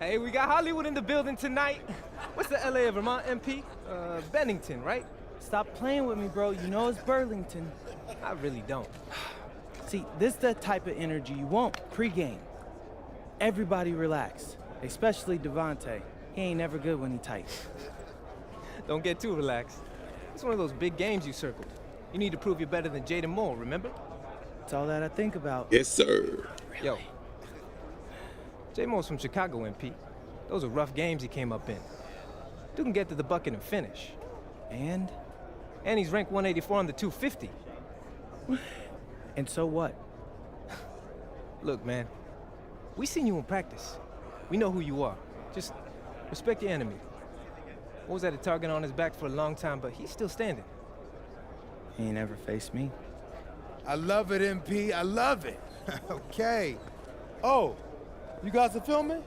Hey, we got Hollywood in the building tonight. What's the LA of Vermont, MP? Bennington, right? Stop playing with me, bro. You know it's Burlington. I really don't. See, this is the type of energy you want pre-game. Everybody relax, especially Devontae. He ain't never good when he tight. Don't get too relaxed. It's one of those big games you circled. You need to prove you're better than J-SMOOL, remember? That's all that I think about. Yes, sir. Yo, J-SMOOL's from Chicago, MP. Those are rough games he came up in. Dude can get to the bucket and finish. And And he's ranked 184 on the 250. And so what? Look, man, we seen you in practice. We know who you are. Just respect your enemy. What was that, a target on his back for a long time, but he's still standing. He ain't ever faced me. I love it, MP. I love it. Okay. Oh, you guys are filming?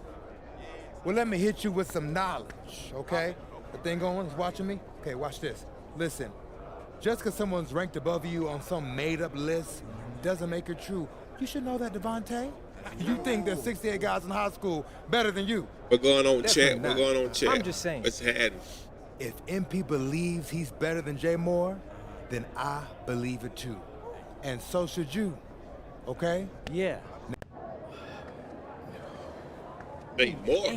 Well, let me hit you with some knowledge, okay? The thing going is watching me? Okay, watch this. Listen, just because someone's ranked above you on some made-up list doesn't make it true. You should know that, Devontae. You think there's 68 guys in high school better than you. We're going on Definitely chat. not. We're going on chat. I'm just saying. What's happening? If MP believes he's better than Jay Moore, then I believe it too. And so should you, okay? Yeah. Hey, more.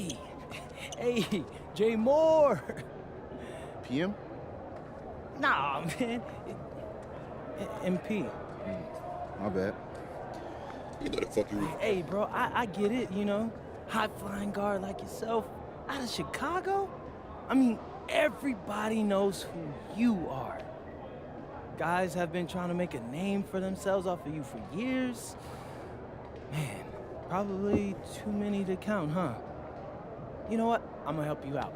Hey, Jay Moore. PM? Nah, man. MP. My bad. You know the fuck you. Hey, bro, I get it, you know. High-flying guard like yourself out of Chicago? I mean, everybody knows who you are. Guys have been trying to make a name for themselves off of you for years. Man, probably too many to count, huh? You know what? I'm gonna help you out.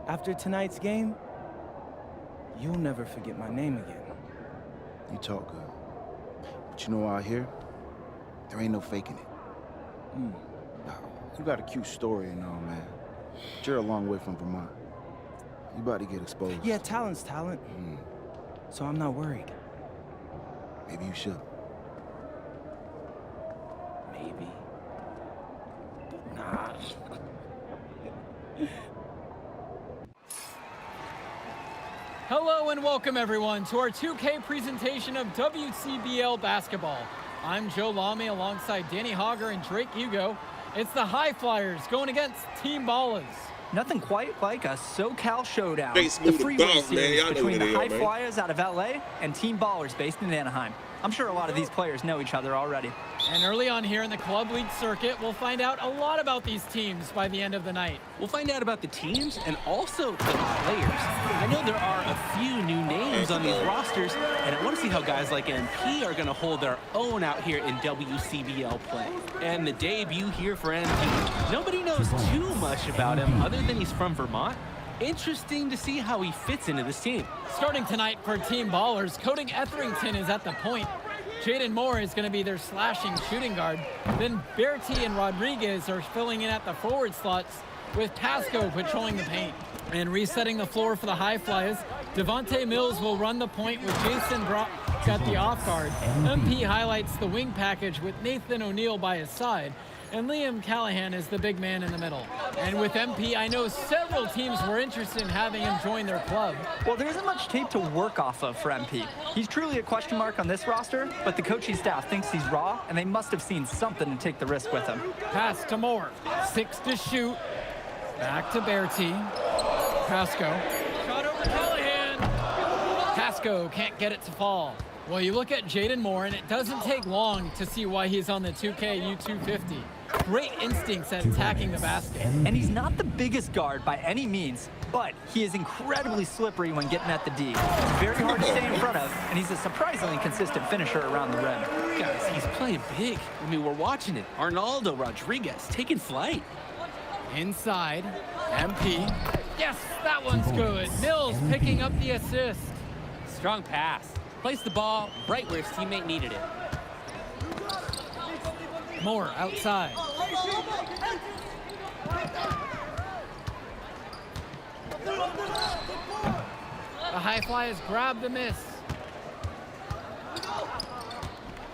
After tonight's game, you'll never forget my name again. You talk good. But you know out here, there ain't no faking it. Nah, you got a cute story and all, man. But you're a long way from Vermont. You about to get exposed. Yeah, talent's talent. So I'm not worried. Maybe you should. Maybe. Nah. Hello and welcome everyone to our 2K presentation of WCBL basketball. I'm Joe Lamy alongside Danny Hogger and Drake Hugo. It's the High Flyers going against Team Ballas. Nothing quite like a SoCal showdown. The J-SMOOL freeway boss, man. series Y'all know between who the they High are, man. Flyers out of LA and Team Ballers based in Anaheim. I'm sure a lot of these players know each other already. And early on here in the Club League circuit, we'll find out a lot about these teams by the end of the night. We'll find out about the teams and also the players. I know there are a few new names on these rosters, and I want to see how guys like MP are going to hold their own out here in WCBL play. And the debut here for MP, nobody knows too much about him other than he's from Vermont. Interesting to see how he fits into this team. Starting tonight for Team Ballers, Cody Etherington is at the point. Jaden Moore is going to be their slashing shooting guard. Then Bertie and Rodriguez are filling in at the forward slots, with Pasco patrolling the paint. And resetting the floor for the High Flyers, Devontae Mills will run the point with Jason Brock at the off guard. MP highlights the wing package with Nathan O'Neill by his side. And Liam Callahan is the big man in the middle. And with MP, I know several teams were interested in having him join their club. Well, there isn't much tape to work off of for MP. He's truly a question mark on this roster, but the coaching staff thinks he's raw, and they must have seen something to take the risk with him. Pass to Moore. 6 to shoot. Back to Bertie. Pasco. Shot over Callahan. Pasco can't get it to fall. Well, you look at Jaden Moore, and it doesn't take long to see why he's on the 2K U250. Great instincts at attacking the basket. And he's not the biggest guard by any means, but he is incredibly slippery when getting at the D. He's very hard to stay in front of, and he's a surprisingly consistent finisher around the rim. Guys, he's playing big. I mean, we're watching it. Arnaldo Rodriguez taking flight. Inside, MP. Yes, that one's good. Mills picking up the assist. Strong pass. Placed the ball right where his teammate needed it. Moore outside. The High Flyers grab the miss.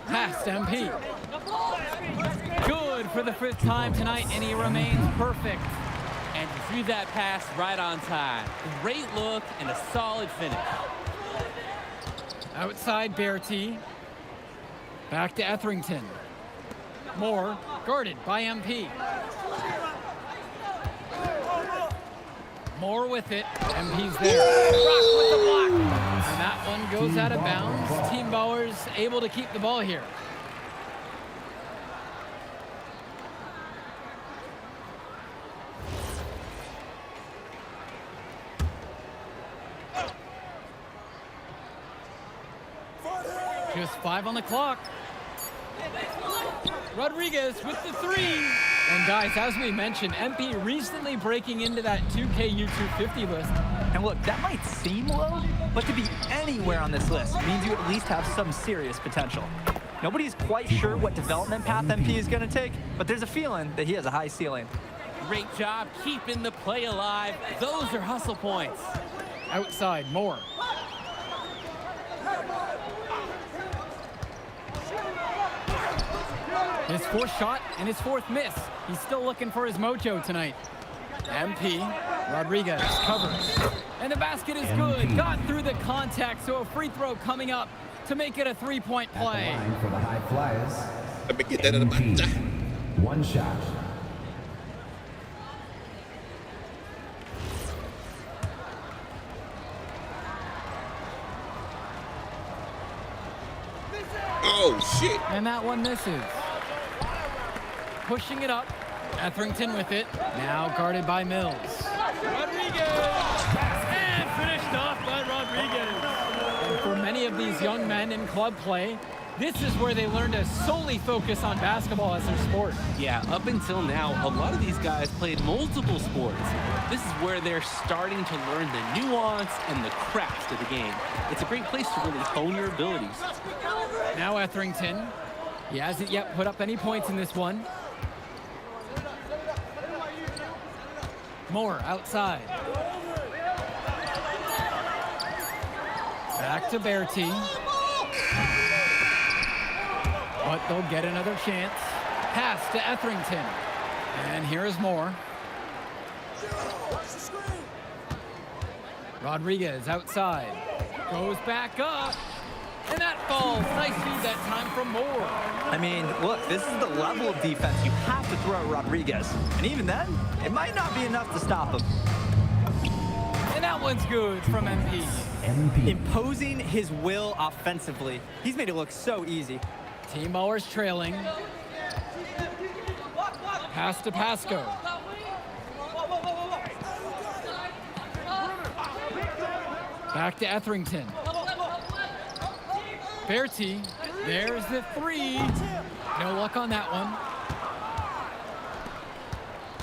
Pass to MP. Good for the fifth time tonight, and he remains perfect. threw that pass right on time. Great look and a solid finish. Outside Bertie. Back to Etherington. Moore guarded by MP. Moore with it. MP's there. Rock with the block. And that one goes out of bounds. Team Bowers able to keep the ball here. Just 5 on the clock. Rodriguez with the 3. And guys, as we mentioned, MP recently breaking into that 2K U250 list. And look, that might seem low, but to be anywhere on this list means you at least have some serious potential. Nobody's quite sure what development path MP is going to take, but there's a feeling that he has a high ceiling. Great job keeping the play alive. Those are hustle points. Outside, Moore. His 4th shot and his 4th miss. He's still looking for his mojo tonight. MP, Rodriguez covers. And the basket is good. Got through the contact, so a free throw coming up to make it a 3-point play. At the line for the High Flyers. Let me get that in the MP. back. 1 shot. Oh, shit. And that one misses. Pushing it up. Etherington with it. Now guarded by Mills. Rodriguez! And finished off by Rodriguez. And for many of these young men in club play, this is where they learn to solely focus on basketball as their sport. Yeah, up until now, a lot of these guys played multiple sports. This is where they're starting to learn the nuance and the craft of the game. It's a great place to really hone your abilities. Now Etherington. He hasn't yet put up any points in this one. Moore outside. Back to Bertie. But they'll get another chance. Pass to Etherington. And here is Moore. Rodriguez outside. Goes back up. And that falls. Nice feed that time from Moore. I mean, look, this is the level of defense you have to throw at Rodriguez. And even then, it might not be enough to stop him. And that one's good from MP. Imposing his will offensively. He's made it look so easy. Team Bowers trailing. Pass to Pasco. Back to Etherington. Bertie, there's the 3. No luck on that one.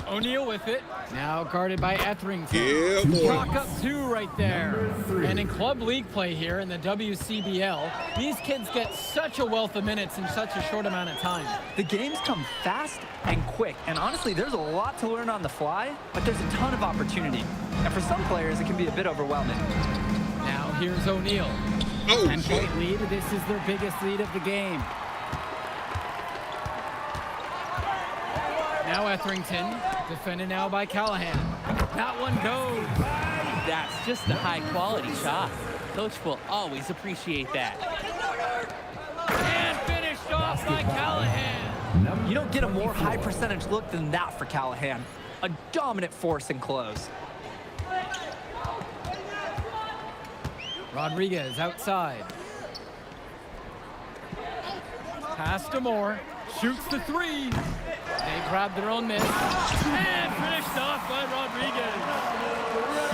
O'Neal with it. Now guarded by Etherington. Yeah, boy. Chalk up 2 right there. And in club league play here in the WCBL, these kids get such a wealth of minutes in such a short amount of time. The games come fast and quick, and honestly, there's a lot to learn on the fly, but there's a ton of opportunity. And for some players, it can be a bit overwhelming. Now here's O'Neal. Oh, 10-point lead. This is their biggest lead of the game. Now Etherington, defended now by Callahan. That one goes. That's just a high-quality shot. Coach will always appreciate that. And finished off by Callahan. You don't get a more high percentage look than that for Callahan. A dominant force in close. Rodriguez outside. Pass to Moore. Shoots the 3. They grab their own miss. And finished off by Rodriguez.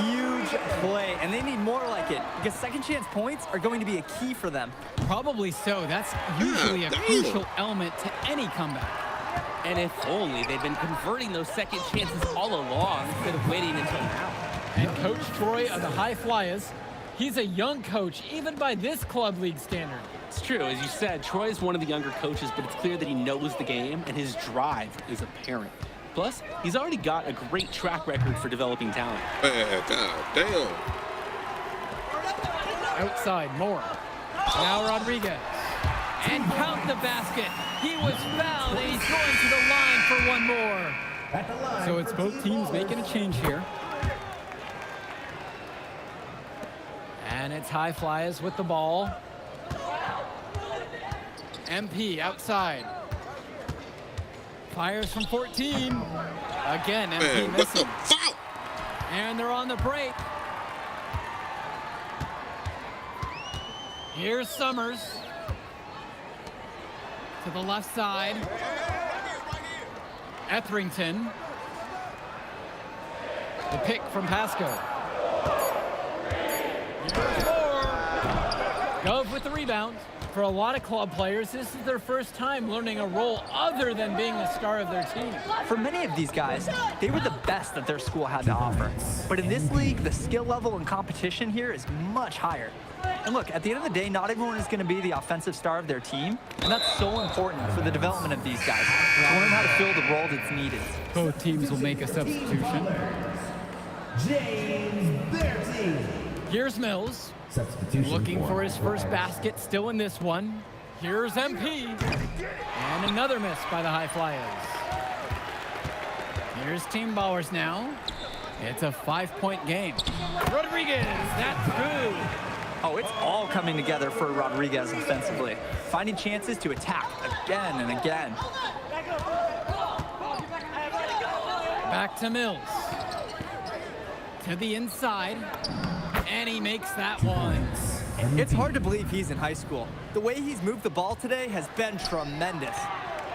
Huge play, and they need more like it, because second chance points are going to be a key for them. Probably so. That's usually a crucial element to any comeback. And if only they'd been converting those second chances all along instead of waiting until now. And Coach Troy of the High Flyers, he's a young coach, even by this club league standard. It's true. As you said, Troy is one of the younger coaches, but it's clear that he knows the game, and his drive is apparent. Plus, he's already got a great track record for developing talent. God damn. Outside, Moore. Now Rodriguez. And count the basket. He was fouled, and he's going to the line for one more. At the line. So it's both teams making a change here. And it's High Flyers with the ball. MP outside. Fires from 14. Again, MP Man, what the missing. fuck? And they're on the break. Here's Summers. To the left side. Etherington. The pick from Pasco. Here's Moore. Gove with the rebound. For a lot of club players, this is their first time learning a role other than being the star of their team. For many of these guys, they were the best that their school had to offer. But in this league, the skill level and competition here is much higher. And look, at the end of the day, not everyone is going to be the offensive star of their team, and that's so important for the development of these guys, to learn how to fill the role that's needed. Both teams will make a substitution. James Bertie. Here's Mills. Substitution. Looking for his first basket, still in this one. Here's MP. And another miss by the High Flyers. Here's Team Ballers now. It's a 5-point game. Rodriguez, that's good. Oh, it's all coming together for Rodriguez offensively, finding chances to attack again and again. Back to Mills. To the inside. And he makes that one. It's hard to believe he's in high school. The way he's moved the ball today has been tremendous.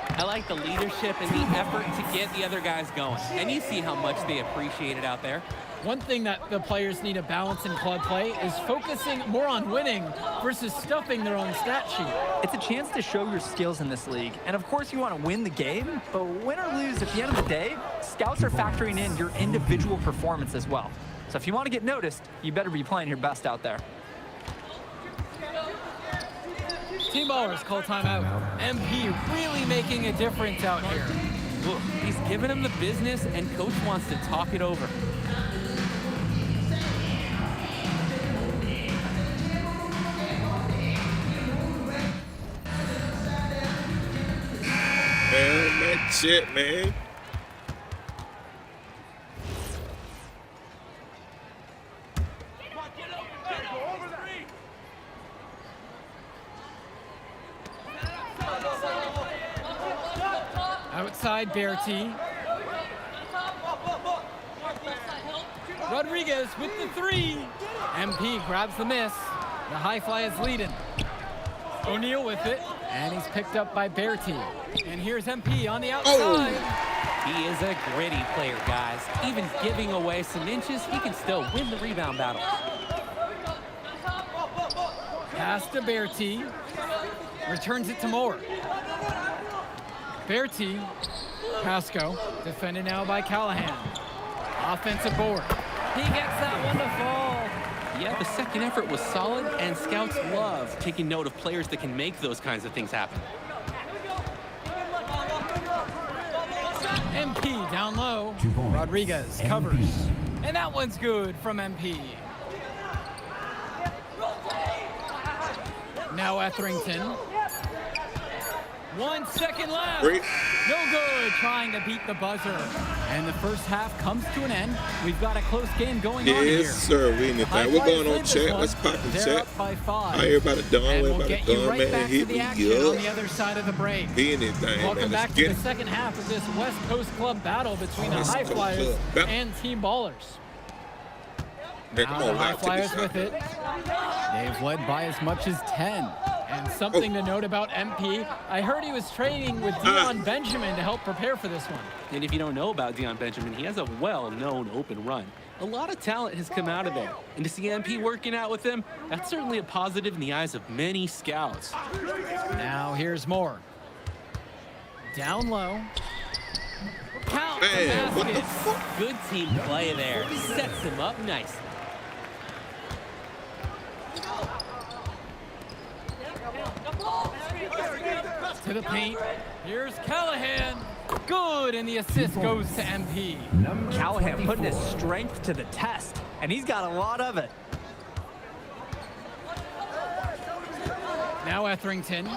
I like the leadership and the effort to get the other guys going. And you see how much they appreciate it out there. One thing that the players need to balance in club play is focusing more on winning versus stuffing their own stat sheet. It's a chance to show your skills in this league. And of course you want to win the game, but win or lose, at the end of the day, scouts are factoring in your individual performance as well. So if you want to get noticed, you better be playing your best out there. Team Ballers call timeout. MP really making a difference out here. Look, he's giving him the business, and coach wants to talk it over. Man, that shit, man. Outside Bertie. Rodriguez with the three. MP grabs the miss. The High Flyers leading. O'Neal with it, and he's picked up by Bertie. And here's MP on the outside. He is a gritty player, guys. Even giving away some inches, he can still win the rebound battle. Pass to Bertie. Returns it to Moore. Bertie. Pasco. Defended now by Callahan. Offensive board. He gets that one to fall. Yeah, the second effort was solid, and scouts love taking note of players that can make those kinds of things happen. MP down low. Rodriguez covers. And that one's good from MP. Now Etherington. 1 second left. Great. No good, trying to beat the buzzer. And the first half comes to an end. We've got a close game going on here. Yes, sir. We in the thing. We're going on chat. Let's pop in They're chat. up by 5. Hi, everybody done. And we'll Everybody get you done, right man. back to Hit the me action on the up. other side of the break. Be anything, Welcome man. back Let's to get the it. second half of this West Coast Club battle between the West High Coast Flyers Club battle. and Team Ballers. Hey, Now come the on, High live. Check Flyers this out. with it. They've led by as much as 10. And something to note about MP, I heard he was training with Dion Benjamin to help prepare for this one. And if you don't know about Dion Benjamin, he has a well-known open run. A lot of talent has come out of there. And to see MP working out with him, that's certainly a positive in the eyes of many scouts. Now here's Moore. Down low. Count the Man, what the basket. fuck? Good team play there. Sets him up nicely. To the paint. Here's Callahan. Good, and the assist goes to MP. Callahan putting his strength to the test, and he's got a lot of it. Now Etherington.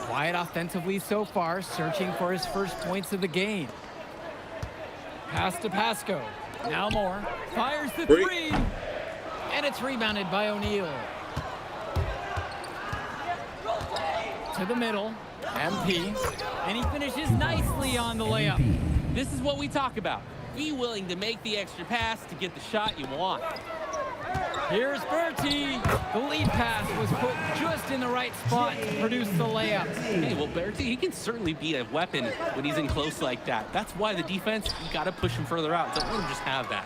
Quiet offensively so far, searching for his first points of the game. Pass to Pasco. Now Moore. Fires the Break. three. And it's rebounded by O'Neal. To the middle. MP. And he finishes nicely on the layup. This is what we talk about. Be willing to make the extra pass to get the shot you want. Here's Bertie. The lead pass was put just in the right spot to produce the layup. Hey, well, Bertie, he can certainly be a weapon when he's in close like that. That's why the defense, you got to push him further out. Don't let him just have that.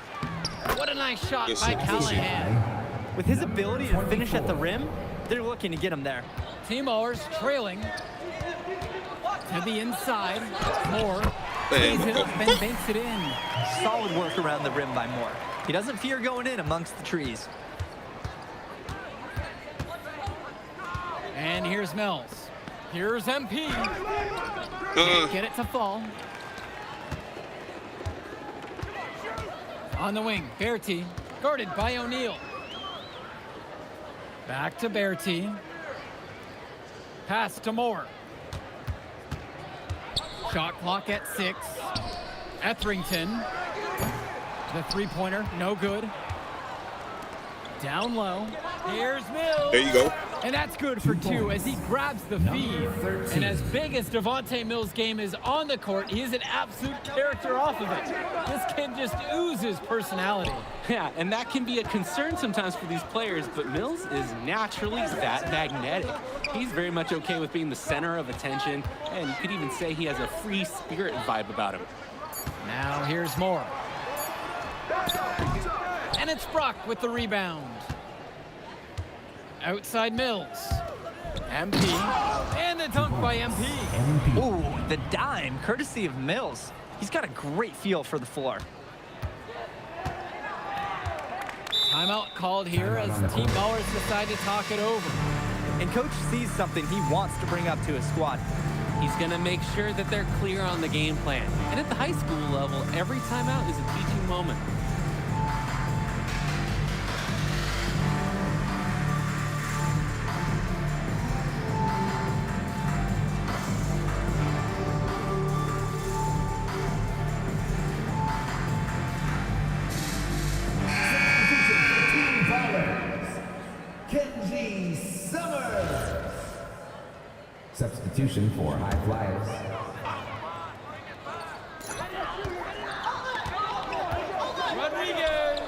What a nice shot Yes, by sir. Callahan. With his ability to finish at the rim, they're looking to get him there. Team Ballers trailing. To the inside. Moore. Plays it up and banks it in. Solid work around the rim by Moore. He doesn't fear going in amongst the trees. And here's Mills. Here's MP. Can't get it to fall. On the wing, Bertie, guarded by O'Neal. Back to Bertie. Pass to Moore. Shot clock at 6. Etherington. The three-pointer, no good. Down low. Here's Mills. There you go. And that's good for 2 as he grabs the feed. And as big as Devontae Mills' game is on the court, he is an absolute character off of it. This kid just oozes personality. Yeah, and that can be a concern sometimes for these players, but Mills is naturally that magnetic. He's very much okay with being the center of attention, and you could even say he has a free spirit vibe about him. Now here's Moore. And it's Brock with the rebound. Outside Mills. MP. And the dunk by MP. Ooh, the dime, courtesy of Mills. He's got a great feel for the floor. Timeout called here as Team Ballers decide to talk it over. And coach sees something he wants to bring up to his squad. He's going to make sure that they're clear on the game plan. And at the high school level, every timeout is a teaching moment. Substitution for High Flyers. Rodriguez.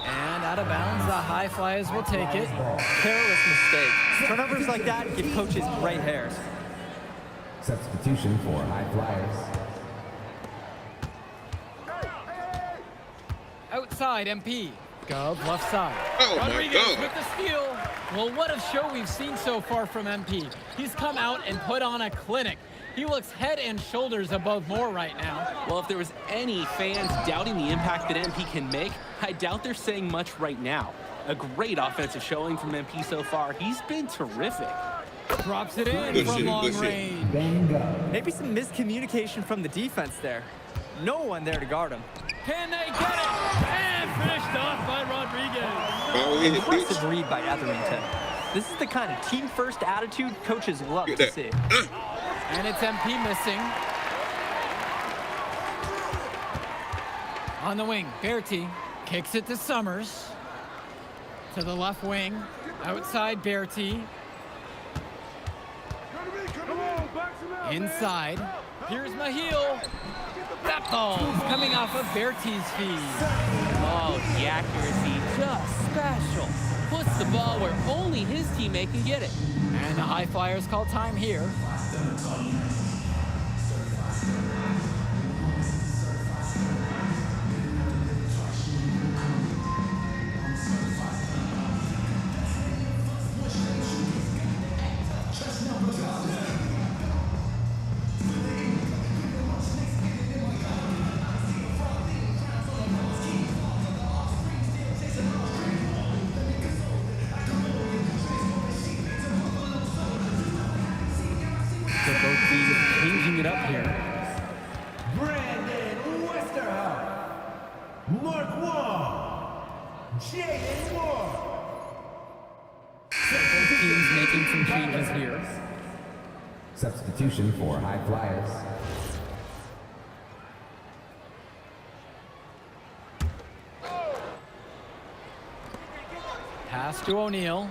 And out of bounds, the High Flyers will take it. Careless mistake. Turnovers like that give coaches great hairs. Substitution for High Flyers. Outside, MP. Gov, left side. Oh, my Rodriguez God. with the steal. Well, what a show we've seen so far from MP. He's come out and put on a clinic. He looks head and shoulders above Moore right now. Well, if there was any fans doubting the impact that MP can make, I doubt they're saying much right now. A great offensive showing from MP so far. He's been terrific. Drops it in Good from shit, long good shit. range. Bingo. Maybe some miscommunication from the defense there. No one there to guard him. Can they get it? And finished off by Rodriguez. Oh, yeah, Impressive bitch. read by Etherington. This is the kind of team-first attitude coaches love Get to that. see. And it's MP missing. On the wing, Bertie kicks it to Summers. To the left wing, outside Bertie. Inside, here's Mahil. That ball's coming off of Bertie's feed. Oh, the accuracy, just special. Puts the ball where only his teammate can get it. And the High Flyers call time here. So both teams changing it up here. Brandon Westerhoff. Mark Wong. J-SMOOL. Both teams making some changes here. Substitution for High Flyers. Pass to O'Neal.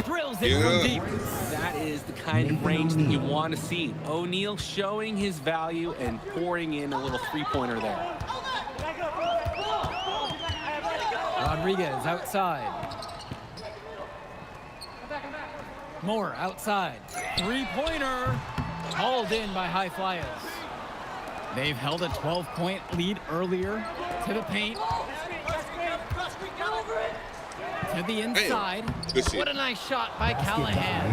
Drills it from deep. That is the kind of range that you want to see. O'Neal showing his value and pouring in a little three-pointer there. Rodriguez outside. Moore outside. Three-pointer. Hauled in by High Flyers. They've held a 12-point lead earlier. To the paint. To the inside. What a nice shot by Callahan.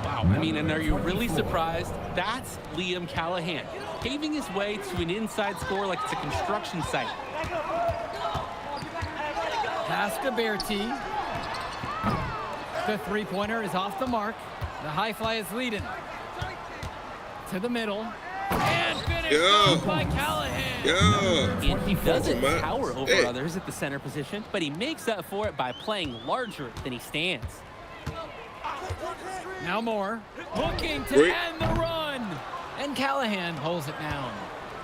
Wow, I mean, and are you really surprised? That's Liam Callahan, paving his way to an inside score like it's a construction site. Pass to Berti. The three-pointer is off the mark. The High Fly is leading. To the middle. And finished by Callahan. And he doesn't tower over others at the center position, but he makes up for it by playing larger than he stands. Now Moore, looking to end the run. And Callahan pulls it down.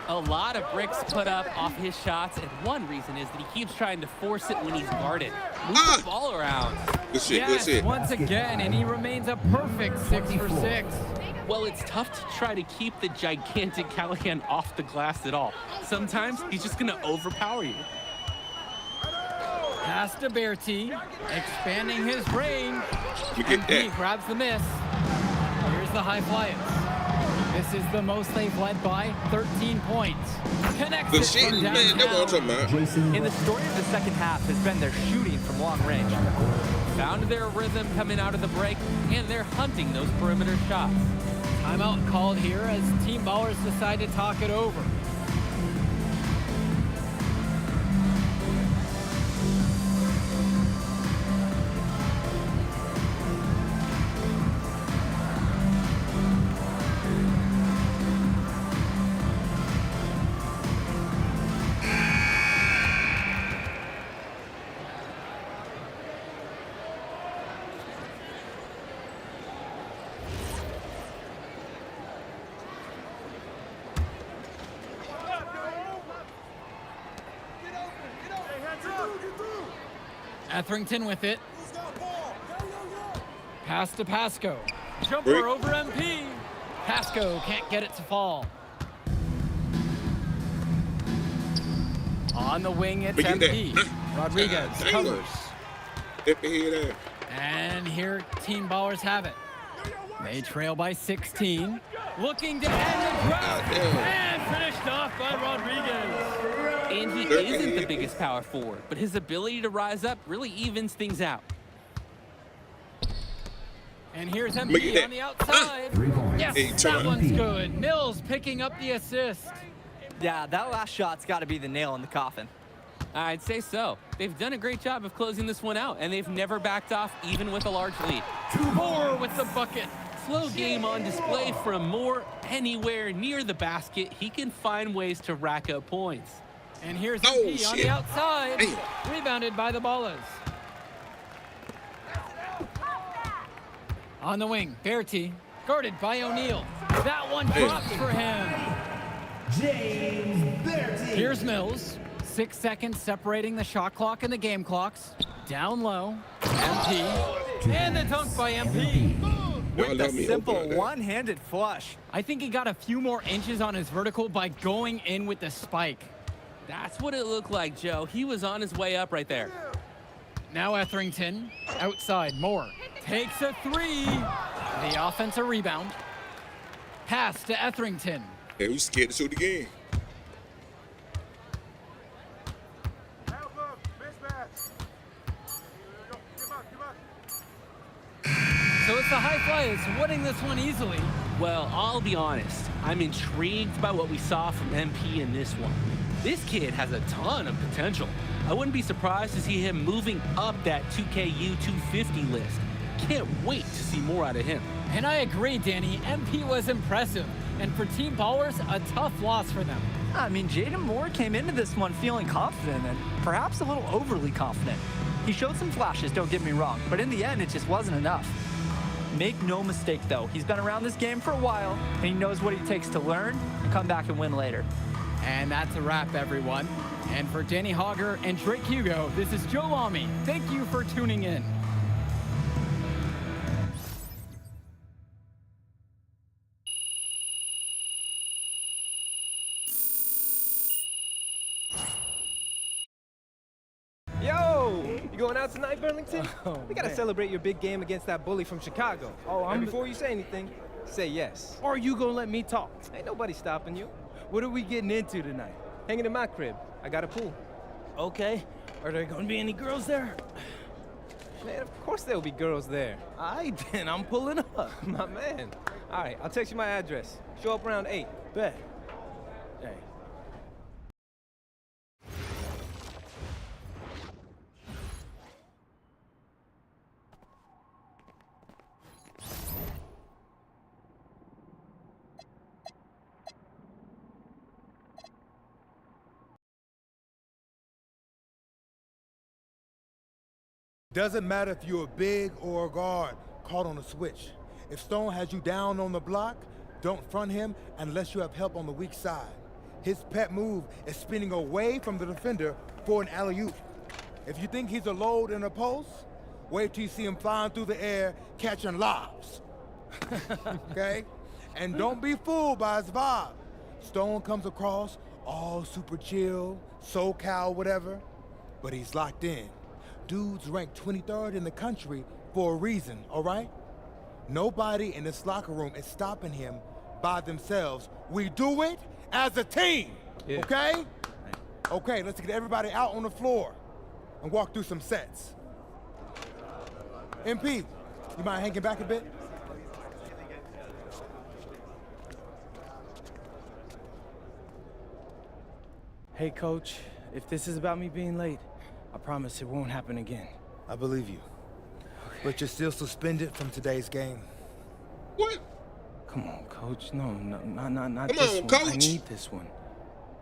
A lot of bricks put up off his shots, and one reason is that he keeps trying to force it when he's guarded. Move the ball around. Good shit, yes, good shit. Once again, and he remains a perfect 6 for 6. Well, it's tough to try to keep the gigantic Callahan off the glass at all. Sometimes he's just going to overpower you. Pass to Berti, expanding his range. He grabs the miss. Here's the High Flyers. This is the most they've led by, 13 points. Connects it from downtown. And the story of the second half has been their shooting from long range. Found their rhythm coming out of the break, and they're hunting those perimeter shots. Timeout called here as Team Ballers decide to talk it over. Etherington with it. Pass to Pasco. Jumper over MP. Pasco can't get it to fall. On the wing, it's MP. Rodriguez covers. And here Team Ballers have it. They trail by 16. Looking to end the drive. And finished off by Rodriguez. And he isn't the biggest power forward, but his ability to rise up really evens things out. And here's MP on the outside. Yes, that one's good. Mills picking up the assist. Yeah, that last shot's got to be the nail in the coffin. I'd say so. They've done a great job of closing this one out, and they've never backed off, even with a large lead. Moore with the bucket. Slow game on display from Moore. Anywhere near the basket, he can find ways to rack up points. And here's MP on the outside. Rebounded by the Ballers. On the wing, Berti, guarded by O'Neal. That one drops for him. James Berti. Here's Mills. 6 seconds separating the shot clock and the game clocks. Down low, MP. And the dunk by MP. With the simple one-handed flush. I think he got a few more inches on his vertical by going in with the spike. That's what it looked like, Joe. He was on his way up right there. Now Etherington, outside, Moore. Takes a three. The offensive rebound. Pass to Etherington. Hey, we scared to shoot the game. So it's the High Flyers winning this one easily. Well, I'll be honest. I'm intrigued by what we saw from MP in this one. This kid has a ton of potential. I wouldn't be surprised to see him moving up that 2KU 250 list. Can't wait to see more out of him. And I agree, Danny. MP was impressive. And for Team Ballers, a tough loss for them. I mean, Jaden Moore came into this one feeling confident and perhaps a little overly confident. He showed some flashes, don't get me wrong, but in the end, it just wasn't enough. Make no mistake, though. He's been around this game for a while, and he knows what it takes to learn and come back and win later. And that's a wrap, everyone. And for Danny Hogger and Drake Hugo, this is Joe Lamy. Thank you for tuning in. Yo, you going out tonight, Burlington? Oh, We gotta man. celebrate your big game against that bully from Chicago. Oh, And before you say anything, say yes. Or you gonna let me talk? Ain't nobody stopping you. What are we getting into tonight? Hanging in my crib. I got a pool. Okay. Are there gonna be any girls there? Man, of course there'll be girls there. Then I'm pulling up. My man. All right, I'll text you my address. Show up around 8. Bet. Hey. Doesn't matter if you're a big or a guard caught on a switch. If Stone has you down on the block, don't front him unless you have help on the weak side. His pet move is spinning away from the defender for an alley-oop. If you think he's a load in a post, wait till you see him flying through the air catching lobs. Okay? And don't be fooled by his vibe. Stone comes across all super chill, SoCal, whatever, but he's locked in. Dude's ranked 23rd in the country for a reason, all right? Nobody in this locker room is stopping him by themselves. We do it as a team, Yeah. okay? Okay, let's get everybody out on the floor and walk through some sets. MP, you mind hanging back a bit? Hey, Coach, if this is about me being late, I promise it won't happen again. I believe you. But you're still suspended from today's game. What? Come on, Coach. No, not Come this on, one. Coach. I need this one.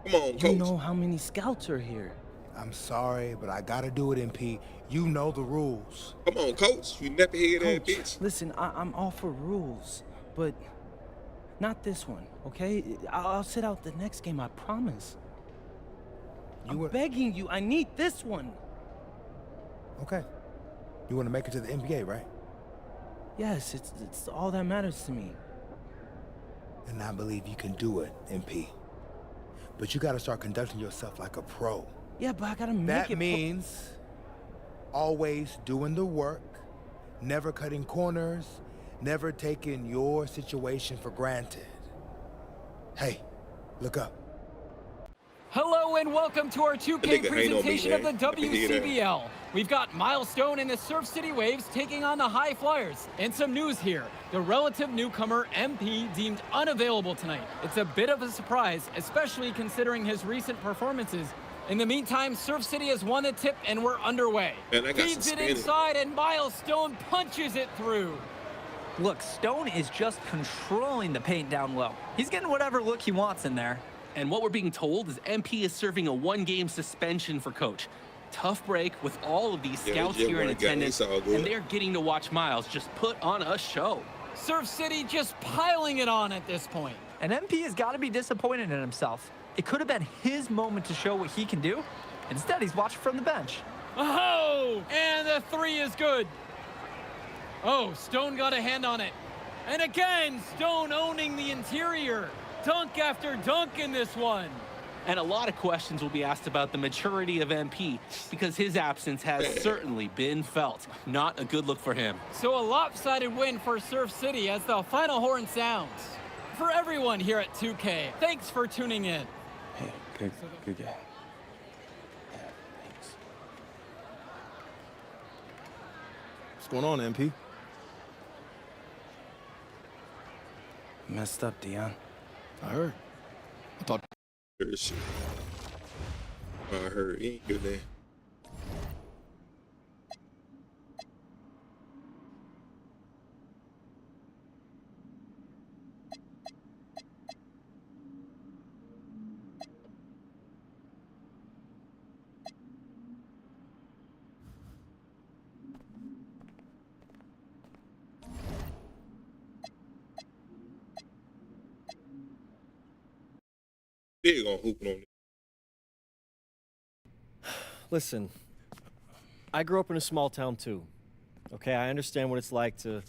Come on, You coach. know how many scouts are here. I'm sorry, but I gotta do it, MP. You know the rules. Come on, coach. You knucklehead ass Coach, bitch. listen, I'm all for rules, but not this one, okay? I'll sit out the next game, I promise. I'm begging you, I need this one. Okay. You wanna make it to the NBA, right? Yes, it's all that matters to me. And I believe you can do it, MP. But you gotta start conducting yourself like a pro. Yeah, but I gotta make That it. means always doing the work, never cutting corners, never taking your situation for granted. Hey, look up. Hello and welcome to our 2K That nigga hate on me, presentation of the man. I can hear that. WCBL. We've got Milestone and the Surf City Waves taking on the High Flyers. And some news here. The relative newcomer MP deemed unavailable tonight. It's a bit of a surprise, especially considering his recent performances. In the meantime, Surf City has won the tip and we're underway. Man, I got Feeds it suspended. inside and Milestone punches it through. Look, Stone is just controlling the paint down low. He's getting whatever look he wants in there. And what we're being told is MP is serving a 1-game suspension for coach. Tough break with all of these Yeah, scouts yeah, here in well, attendance, it's all good. and they're getting to watch Miles just put on a show. Surf City just piling it on at this point. And MP has got to be disappointed in himself. It could have been his moment to show what he can do. Instead, he's watching from the bench. Oh, and the 3 is good. Oh, Stone got a hand on it. And again, Stone owning the interior. Dunk after dunk in this one. And a lot of questions will be asked about the maturity of MP because his absence has certainly been felt. Not a good look for him. So a lopsided win for Surf City as the final horn sounds. For everyone here at 2K, thanks for tuning in. Hey, good game. Yeah, thanks. What's going on, MP? Messed up, Dion. I heard. I thought Heard shit. I heard. He ain't good there. Big on hooping on Listen, I grew up in a small town too. Okay, I understand what it's like to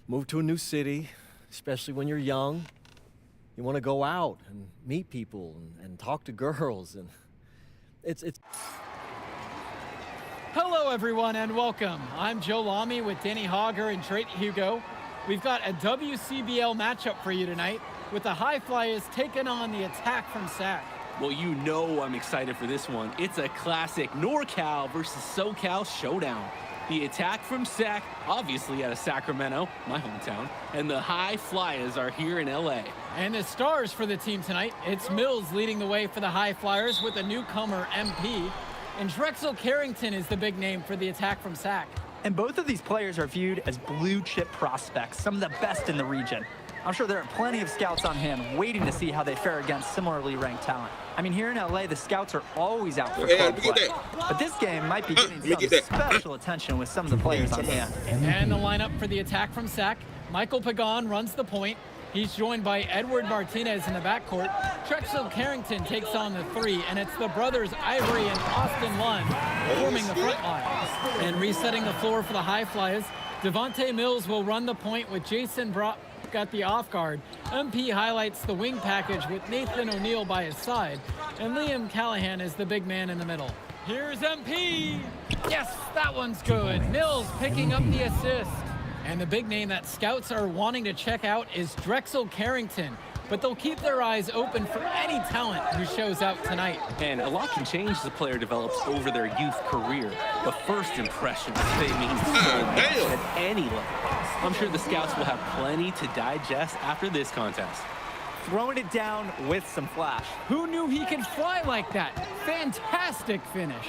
move to a new city, especially when you're young. You want to go out and meet people and talk to girls, and it's. Hello, everyone, and welcome. I'm Joe Lamy with Danny Hogger and Drake Hugo. We've got a WCBL matchup for you tonight with the High Flyers taking on the Attack from SAC. Well, you know I'm excited for this one. It's a classic NorCal versus SoCal showdown. The Attack from SAC, obviously out of Sacramento, my hometown, and the High Flyers are here in LA. And the stars for the team tonight, it's Mills leading the way for the High Flyers with a newcomer, MP. And Drexel Carrington is the big name for the Attack from SAC. And both of these players are viewed as blue-chip prospects, some of the best in the region. I'm sure there are plenty of scouts on hand waiting to see how they fare against similarly ranked talent. I mean, here in LA, the scouts are always out for club play. But this game might be getting some special attention with some of the players on hand. And the lineup for the Attack from SAC, Michael Pagan runs the point. He's joined by Edward Martinez in the backcourt. Drexel Carrington takes on the three, and it's the brothers Ivory and Austin Lund forming the front line. And resetting the floor for the High Flyers, Devontae Mills will run the point with Jason Brock at the off guard. MP highlights the wing package with Nathan O'Neill by his side, and Liam Callahan is the big man in the middle. Here's MP. Yes, that one's good. Mills picking up the assist. And the big name that scouts are wanting to check out is Drexel Carrington, but they'll keep their eyes open for any talent who shows out tonight. And a lot can change as a player develops over their youth career. But first impressions, they mean so much at any level. I'm sure the scouts will have plenty to digest after this contest. Throwing it down with some flash. Who knew he could fly like that? Fantastic finish.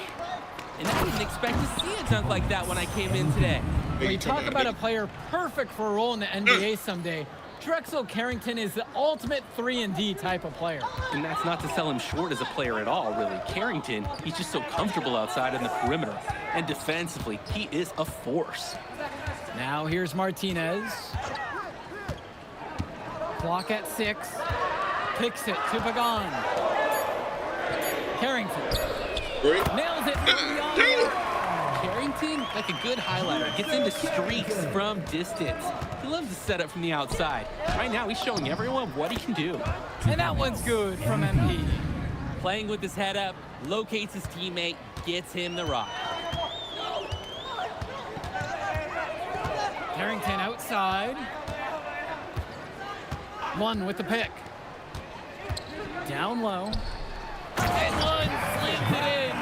And I didn't expect to see a dunk like that when I came in today. When you talk about a player perfect for a role in the NBA someday, Drexel Carrington is the ultimate 3-and-D type of player. And that's not to sell him short as a player at all, really. Carrington, he's just so comfortable outside in the perimeter. And defensively, he is a force. Now here's Martinez. Clock at 6. Kicks it to Pagan. Carrington. Nails it from beyond the arc. Carrington, like a good highlighter, gets into streaks from distance. He loves to set up from the outside. Right now, he's showing everyone what he can do. And that one's good from MP. Playing with his head up, locates his teammate, gets him the rock. Carrington outside. One with the pick. Down low. And one slams it in.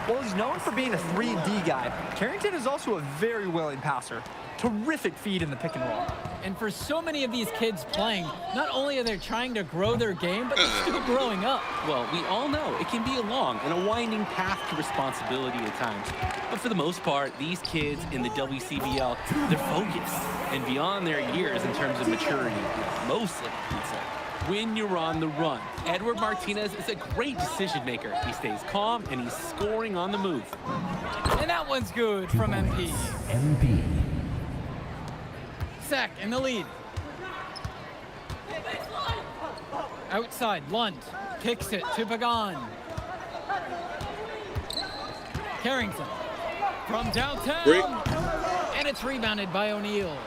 Well, he's known for being a 3-and-D guy. Carrington is also a very willing passer. Terrific feed in the pick and roll. And for so many of these kids playing, not only are they trying to grow their game, but they're still growing up. Well, we all know it can be a long and a winding path to responsibility at times. But for the most part, these kids in the WCBL, they're focused and beyond their years in terms of maturity, mostly, I'd say. When you're on the run, Edward Martinez is a great decision maker. He stays calm and he's scoring on the move. And that one's good from MP. MP. SAC in the lead. Outside, Lund kicks it to Pagan. Carrington from downtown. And it's rebounded by O'Neill.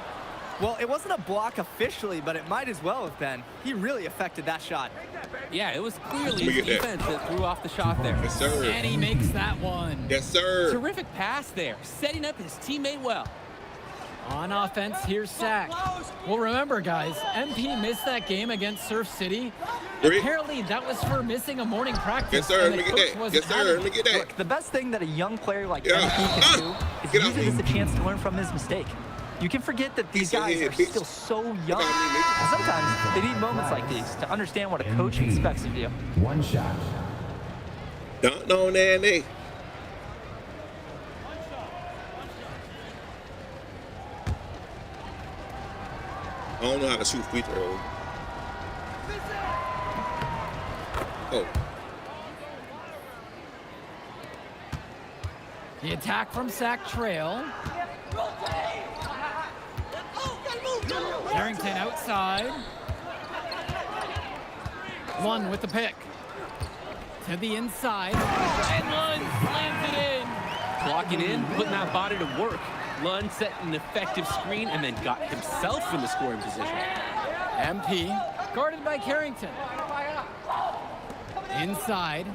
Well, it wasn't a block officially, but it might as well have been. He really affected that shot. Yeah, it was clearly his defense that threw off the shot there. Yes, sir. And he makes that one. Yes, sir. Terrific pass there, setting up his teammate well. On offense, here's SAC. Well, remember, guys, MP missed that game against Surf City. Apparently, that was for missing a morning practice. Yes, sir. And the Let me coach get that. wasn't Yes, sir. having Let me get that. Look, the best thing that a young player like Yeah. MP can do is Get use off it me. as a chance to learn from his mistake. You can forget that these guys are still so young. And sometimes they need moments like these to understand what a coach expects of you. One shot. Don't know, Nanny. I don't know how to shoot free throws. Oh. The attack from SAC trail. Carrington outside. One with the pick. To the inside. And Lund slams it in. Clocking in, putting that body to work. Lund set an effective screen and then got himself in the scoring position. MP guarded by Carrington. Inside.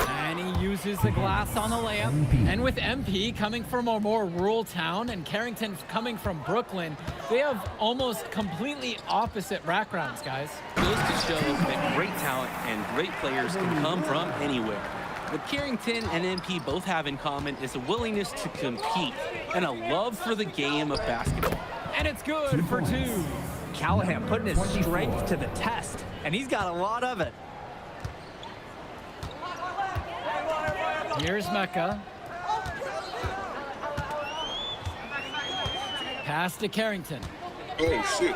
And he uses the glass on the layup. And with MP coming from a more rural town and Carrington coming from Brooklyn, they have almost completely opposite backgrounds, guys. Goes to show that great talent and great players can come from anywhere. What Carrington and MP both have in common is a willingness to compete and a love for the game of basketball. And it's good for 2. Callahan putting his strength to the test, and he's got a lot of it. Here's Mecca. Pass to Carrington. Oh, shit.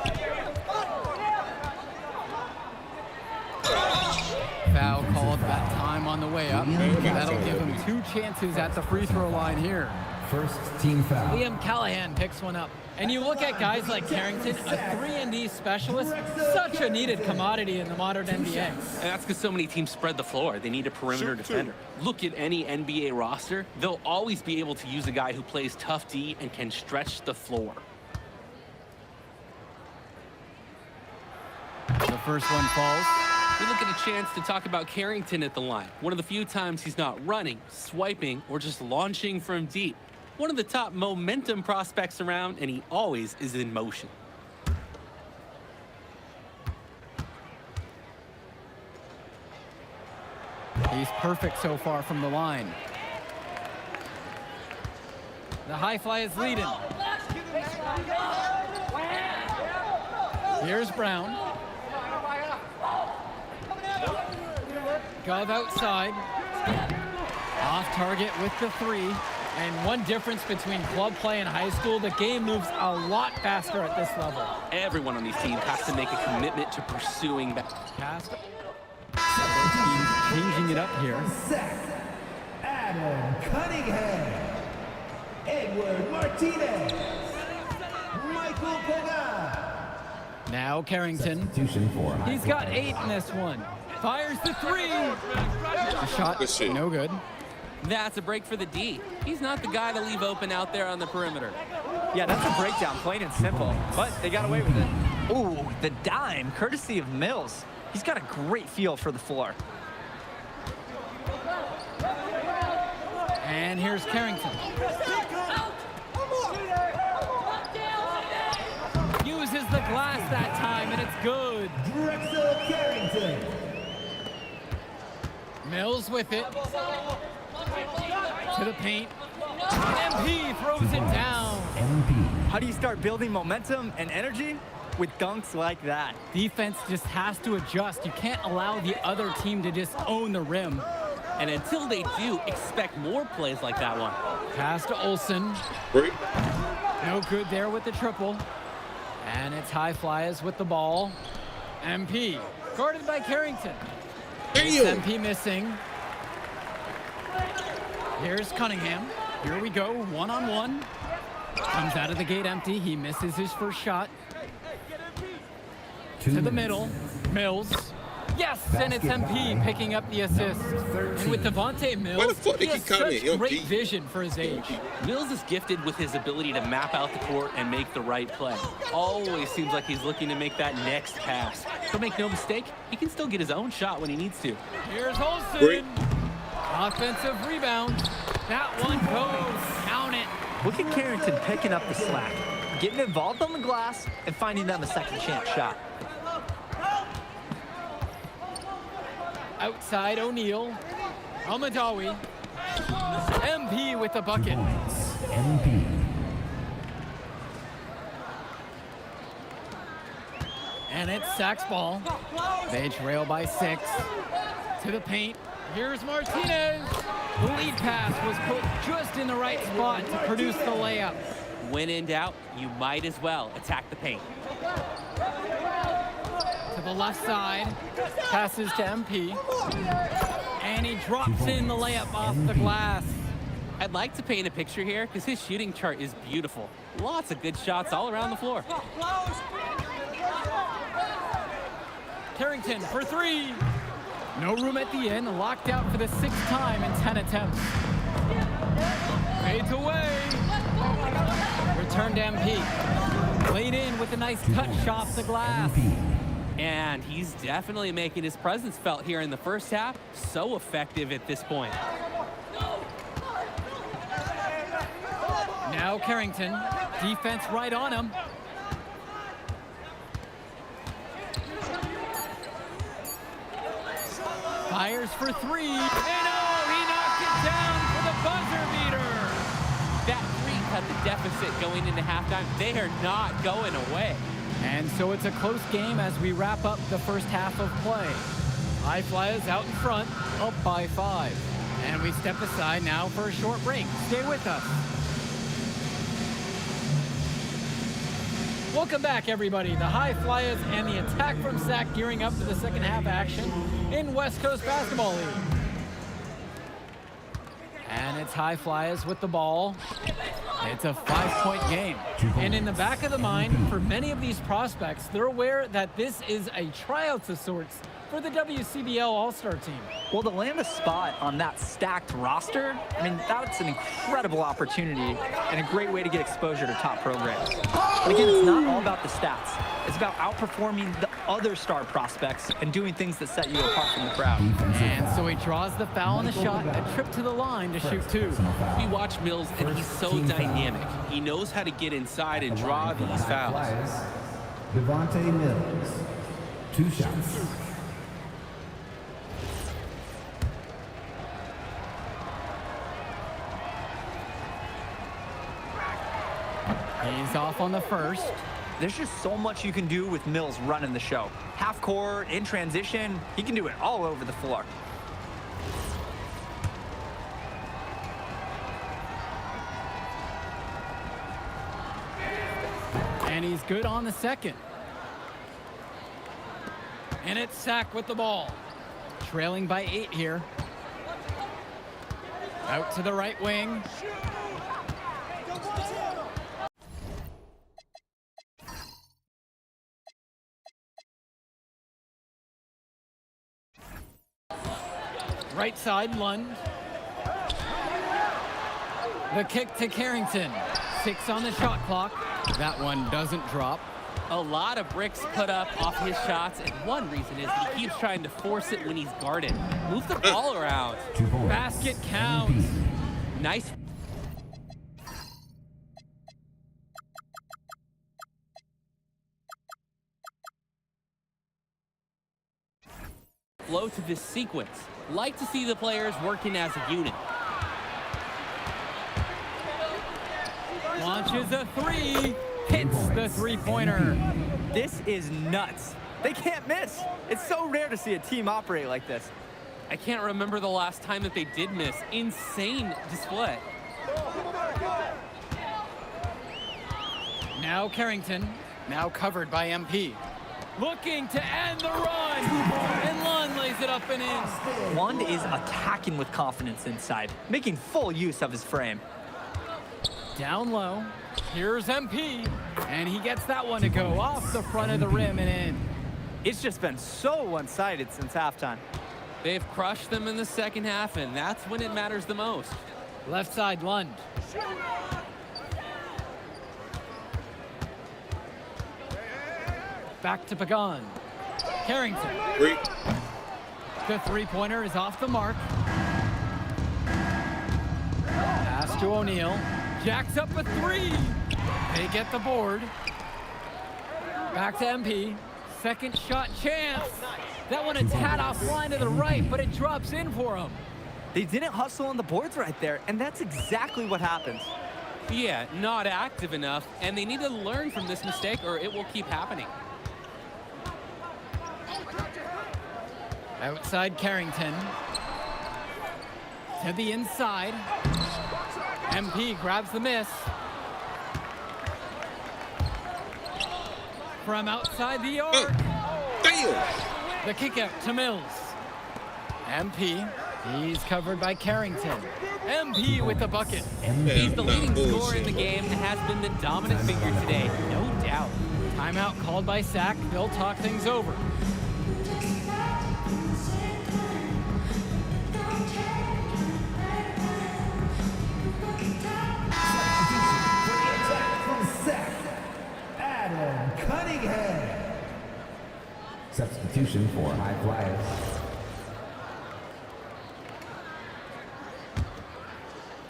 Foul called that time on the way up. That'll give him 2 chances at the free throw line here. First team foul. Liam Callahan picks one up. And you look at guys like Carrington, a 3-and-D specialist, such a needed commodity in the modern NBA. And that's because so many teams spread the floor. They need a perimeter defender. Look at any NBA roster. They'll always be able to use a guy who plays tough D and can stretch the floor. The first one falls. We look at a chance to talk about Carrington at the line. One of the few times he's not running, swiping, or just launching from deep. One of the top momentum prospects around, and he always is in motion. He's perfect so far from the line. The high fly is leading. Here's Brown. Gov outside. Off target with the 3. And one difference between club play and high school, the game moves a lot faster at this level. Everyone on these teams has to make a commitment to pursuing that. Pass. Several teams changing it up here. Set. Adam Cunningham. Edward Martinez. Michael Koga. Now Carrington. Substitution for high He's got flyers. 8 in this one. Fires the 3. The shot, Good shit. no good. That's a break for the D. He's not the guy to leave open out there on the perimeter. Yeah, that's a breakdown, plain and simple. But they got away with it. Ooh, the dime, courtesy of Mills. He's got a great feel for the floor. And here's Carrington. Uses the glass that time, and it's good. Drexel Carrington. Mills with it. To the paint. MP throws it down. MP. How do you start building momentum and energy? With dunks like that. Defense just has to adjust. You can't allow the other team to just own the rim. And until they do, expect more plays like that one. Pass to Olsen. Break. No good there with the triple. And it's high flyers with the ball. MP guarded by Carrington. Damn. MP missing. Here's Cunningham. Here we go, one-on-one. Comes out of the gate empty. He misses his first shot. To the middle. Mills. Yes, and it's MP picking up the assist. And with Devontae Why the Mills, fuck they he has keep calling such me great LG? vision for his age. Mills is gifted with his ability to map out the court and make the right play. Always seems like he's looking to make that next pass. But make no mistake, he can still get his own shot when he needs to. Here's Olsen. Great. Offensive rebound. That one goes. Count it. Look at Carrington picking up the slack, getting involved on the glass, and finding them a second chance shot. Outside O'Neal. Almadawi. MP with the bucket. Points. MP. And it's Sachs ball. They trail by 6. To the paint. Here's Martinez. The lead pass was put just in the right spot to produce the layup. When in doubt, you might as well attack the paint. To the left side. Passes to MP. And he drops in the layup off the glass. I'd like to paint a picture here because his shooting chart is beautiful. Lots of good shots all around the floor. Carrington for 3. No room at the end, locked out for the 6th time in 10 attempts. Fades away. Returned MP. Laid in with a nice touch off the glass. And he's definitely making his presence felt here in the first half. So effective at this point. Now Carrington. Defense right on him. Fires for 3. And oh, he knocked it down for the buzzer beater. That 3 cut the deficit going into halftime. They are not going away. And so it's a close game as we wrap up the first half of play. High Flyers out in front, up by 5. And we step aside now for a short break. Stay with us. Welcome back, everybody. The High Flyers and the attack from Sac gearing up for the second half action in West Coast Basketball League. And it's High Flyers with the ball. It's a 5-point game. And in the back of the mind, for many of these prospects, they're aware that this is a tryout of sorts for the WCBL All-Star team. Well, to land a spot on that stacked roster, I mean, that's an incredible opportunity and a great way to get exposure to top programs. But again, it's not all about the stats. It's about outperforming the other star prospects and doing things that set you apart from the crowd. And so he draws the foul on the shot, a trip to the line to shoot 2. We watch Mills, and he's so dynamic. He knows how to get inside and draw these fouls. Devontae Mills, 2 shots. He's off on the first. There's just so much you can do with Mills running the show. Half court, in transition, he can do it all over the floor. And he's good on the second. And it's Sac with the ball. Trailing by 8 here. Out to the right wing. Right side, Lund. The kick to Carrington. 6 on the shot clock. That one doesn't drop. A lot of bricks put up off his shots, and one reason is he keeps trying to force it when he's guarded. Move the ball around. Basket counts. Nice. Flow to this sequence. Like to see the players working as a unit. Launches a 3. Hits the 3-pointer. This is nuts. They can't miss. It's so rare to see a team operate like this. I can't remember the last time that they did miss. Insane display. Now Carrington. Now covered by MP. Looking to end the run. And Lund lays it up and in. Lund is attacking with confidence inside, making full use of his frame. Down low. Here's MP. And he gets that one to go off the front of the rim and in. It's just been so one-sided since halftime. They've crushed them in the second half, and that's when it matters the most. Left side, Lund. Back to Pagan. Carrington. Great. The 3-pointer is off the mark. Pass to O'Neal. Jacks up a 3. They get the board. Back to MP. Second shot chance. That one a tad offline to the right, but it drops in for him. They didn't hustle on the boards right there, and that's exactly what happens. Yeah, not active enough, and they need to learn from this mistake or it will keep happening. Outside Carrington. To the inside. MP grabs the miss. From outside the arc. Damn! The kick out to Mills. MP. He's covered by Carrington. MP with the bucket. He's the leading scorer in the game and has been the dominant figure today, no doubt. Timeout called by Sac. They'll talk things over. Cunningham. Substitution for high flyers.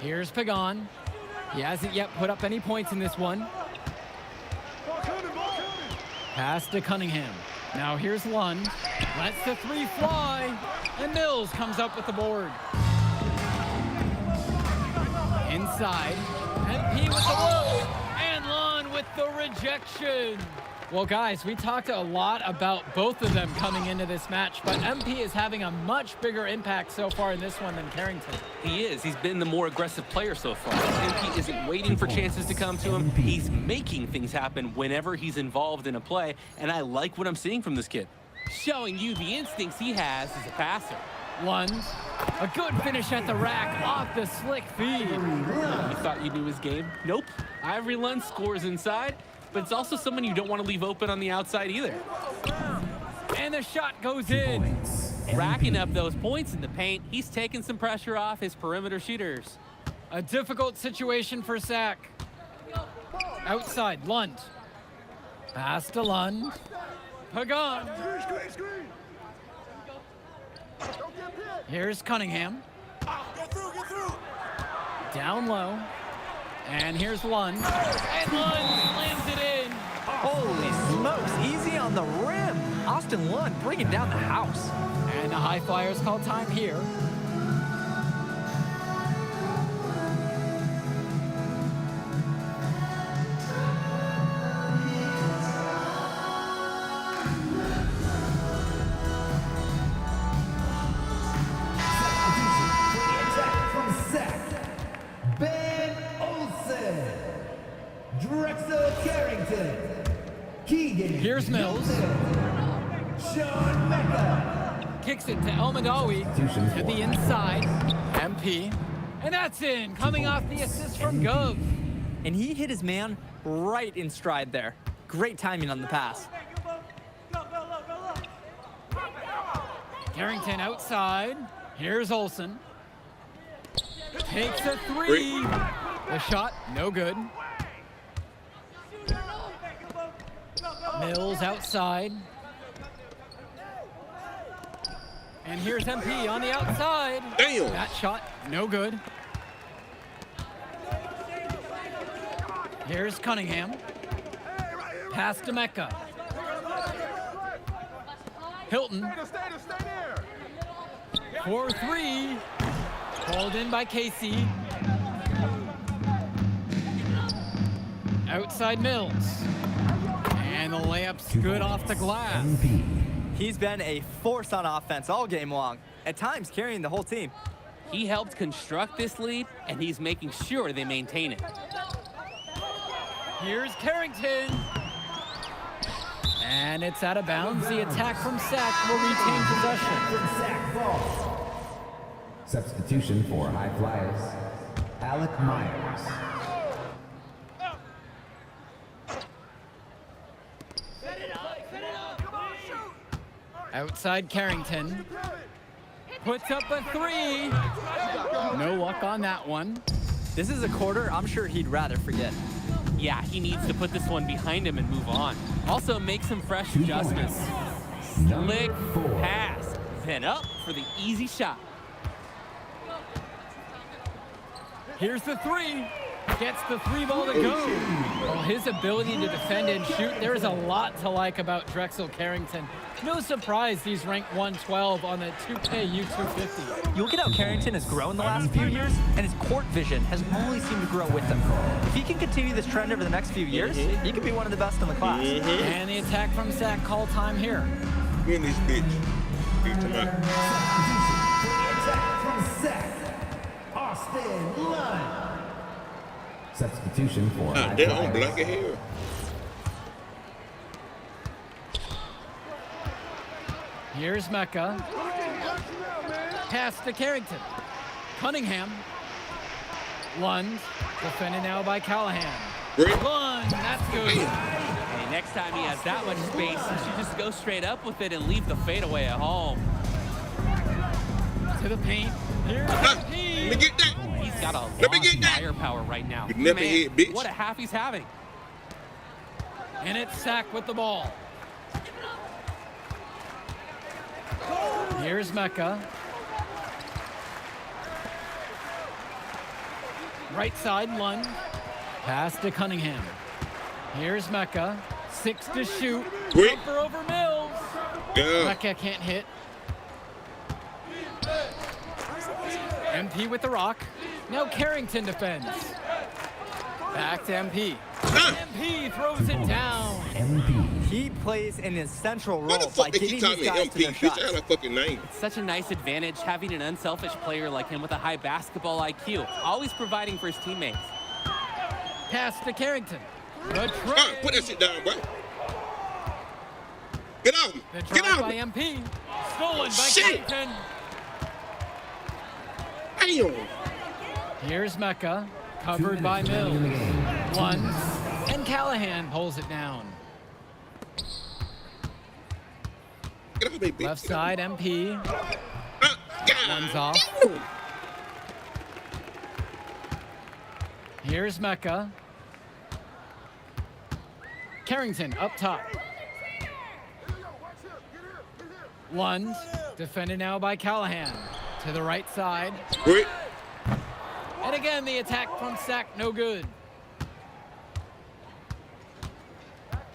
Here's Pagan. He hasn't yet put up any points in this one. Pass to Cunningham. Now here's Lund. Lets the three fly. And Mills comes up with the board. Inside. MP with the look. And Lund with the rejection. Well, guys, we talked a lot about both of them coming into this match, but MP is having a much bigger impact so far in this one than Carrington. He is. He's been the more aggressive player so far. MP isn't waiting for chances to come to him. He's making things happen whenever he's involved in a play, and I like what I'm seeing from this kid. Showing you the instincts he has as a passer. Lund, a good finish at the rack off the slick feed. You thought you knew his game? Nope. Ivory Lund scores inside, but it's also someone you don't want to leave open on the outside either. And the shot goes in. Racking up those points in the paint, he's taking some pressure off his perimeter shooters. A difficult situation for Sack. Outside, Lund. Pass to Lund. Pagan. Here's Cunningham. Down low. And here's Lund. And Lund slams it in. Holy smokes, easy on the rim. Austin Lund bringing down the house. And the High Flyers call time here. Here's Mills. Kicks it to El Madawi to the inside. MP. And that's in, coming off the assist from Gov. And he hit his man right in stride there. Great timing on the pass. Carrington outside. Here's Olsen. Takes a three. The shot, no good. Mills outside. And here's MP on the outside. Damn. That shot, no good. Here's Cunningham. Pass to Mecca. Hilton. 4-3. Pulled in by Casey. Outside Mills. And the layup's good off the glass. He's been a force on offense all game long, at times carrying the whole team. He helped construct this lead, and he's making sure they maintain it. Here's Carrington. And it's out of bounds. The attack from Sack will retain possession. Substitution for high flyers. Alec Myers. Outside Carrington. Puts up a three. No luck on that one. This is a quarter I'm sure he'd rather forget. Yeah, he needs to put this one behind him and move on. Also make some fresh adjustments. Slick pass. Then up for the easy shot. Here's the three. Gets the three ball to go. Well, his ability to defend and shoot, there's a lot to like about Drexel Carrington. No surprise he's ranked 112 on the 2K U250. You look at how Carrington has grown the last few years, and his court vision has only seemed to grow with him. If he can continue this trend over the next few years, he could be one of the best in the class. And the attack from Sack, call time here. Win this bitch. Beat him up. Attack from Sack. Austin Lund. Substitution for high They're on flyers. black hair. Here's Mecca. Pass to Carrington. Cunningham. Lund. Defended now by Callahan. Lund. That's good. Hey, next time he has that much space, he should just go straight up with it and leave the fadeaway at home. To the paint. Here's Let MP. me get that. He's got a Let me lot get of that. firepower right now. You never Man, hit, bitch. what a half he's having. And it's Sack with the ball. Here's Mecca. Right side, Lund. Pass to Cunningham. Here's Mecca. 6 to shoot. Wait. Jumper over Mills. Yeah. Mecca can't hit. MP with the rock. Now Carrington defends. Back to MP. MP throws it down. He plays in a central Why role the by fuck they getting keep calling these me guys to MP? their Bitch, shots. I got a fucking name. Such a nice advantage having an unselfish player like him with a high basketball IQ, always providing for his teammates. Pass to Carrington. The Ah, put that shit down, bro. Get out. The Get drive out. by MP. Stolen by Shit. Carrington. Damn. Here's Mecca. Covered by Mills. One. And Callahan pulls it down. Get out, baby. Left side, MP. One's off. Here's Mecca. Carrington up top. Lund, defended now by Callahan. To the right side. Wait. And again, the attack from Sack, no good.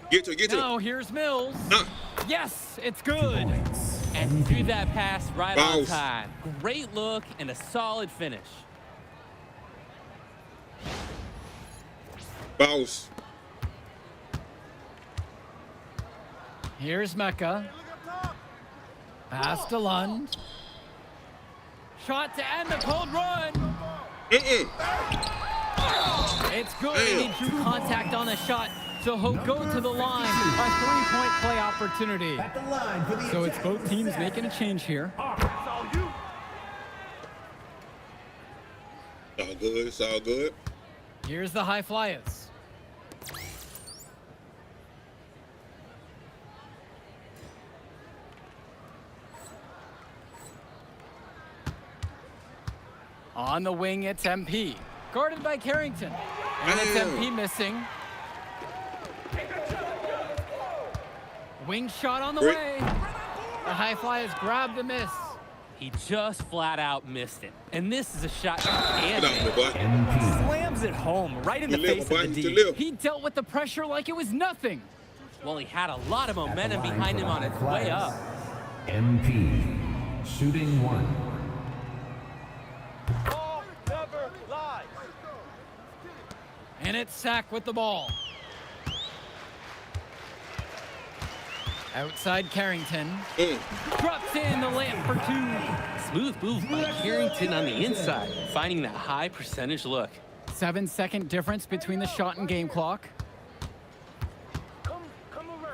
Get to it. Get to Now it. here's Mills. Yes, it's good. And threw that pass right on Bounce. time. Great look and a solid finish. Bounce. Here's Mecca. Pass to Lund. Shot to end the cold run. It's good. And he drew contact on the shot, so he'll go to the line. A three-point play opportunity. So it's both teams making a change here. All good. It's all good. Here's the High Flyers. On the wing, it's MP. Guarded by Carrington. And it's MP missing. Wing shot on the way. The High Flyers grab the miss. He just flat out missed it. And this is a shot you Get can't out, my make. boy. Slams it home right in the You live, face my of boy. the You D. live. He dealt with the pressure like it was nothing. Well, he had a lot of momentum behind him on its way up. MP. Shooting 1. And it's Sack with the ball. Outside Carrington. Drops in the layup for 2. Smooth move by Carrington on the inside, finding that high percentage look. 7-second difference between the shot and game clock.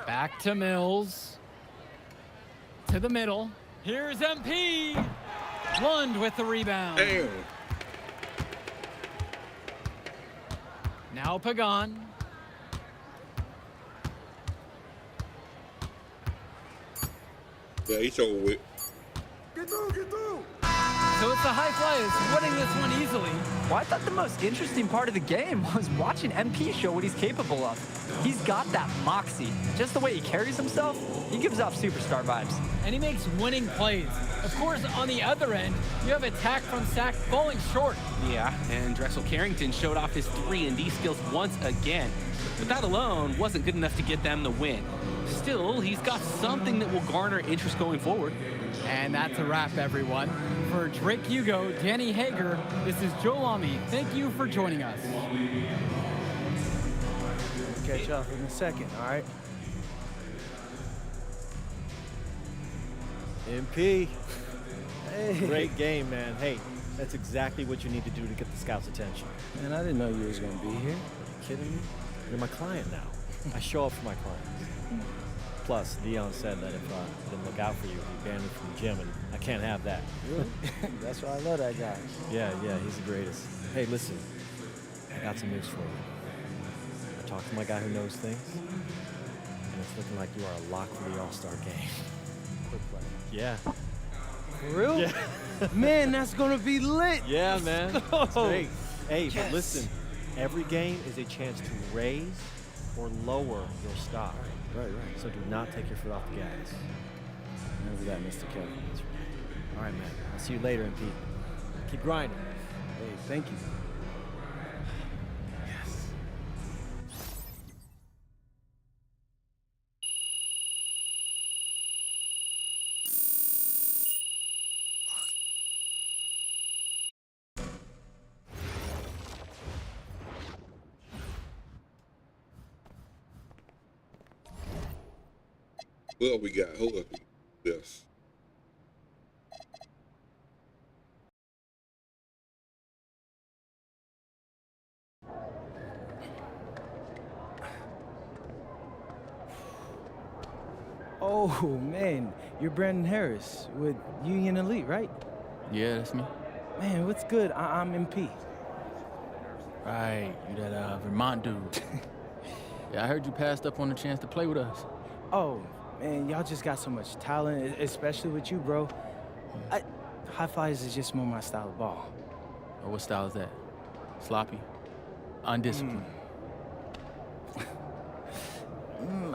Back to Mills. To the middle. Here's MP. Lund with the rebound. Damn. Now Pagan. Yeah, he's over with. So it's the High Flyers winning this one easily. Well, I thought the most interesting part of the game was watching MP show what he's capable of. He's got that moxie. Just the way he carries himself, he gives off superstar vibes. And he makes winning plays. Of course, on the other end, you have attack from Sack falling short. Yeah, and Drexel Carrington showed off his 3-and-D skills once again. But that alone wasn't good enough to get them the win. Still, he's got something that will garner interest going forward. And that's a wrap, everyone. For Drake Hugo, Danny Hager, this is Joe Lamy. Thank you for joining us. Catch up in a second, all right? MP. Hey. Great game, man. Hey, that's exactly what you need to do to get the scouts' attention. Man, I didn't know you was gonna be here. You kidding me? You're my client now. I show up for my clients. Plus, Dion said that if I didn't look out for you, he'd ban me from the gym, and I can't have that. Really? That's why I love that guy. Yeah, he's the greatest. Hey, listen, I got some news for you. I talked to my guy who knows things, and it's looking like you are a lock for the All-Star game. Quick play. Yeah. For real? Yeah. Man, that's gonna be lit. Yeah, man. go. It's great. Hey, Yes. but listen, every game is a chance to raise or lower your stop. Right. So do not take your foot off the gas. Remember that, Mr. Kevin. That's right. All right, man. I'll see you later, MP. Keep grinding. Hey, thank you. Yes. What we got? Hold up. Yes. Oh, man. You're Brandon Harris with Union Elite, right? Yeah, that's me. Man, what's good? I'm MP. Right, you that Vermont dude. Yeah, I heard you passed up on the chance to play with us. Oh, man, y'all just got so much talent, especially with you, bro. High flyers is just more my style of ball. Oh, what style is that? Sloppy? Undisciplined?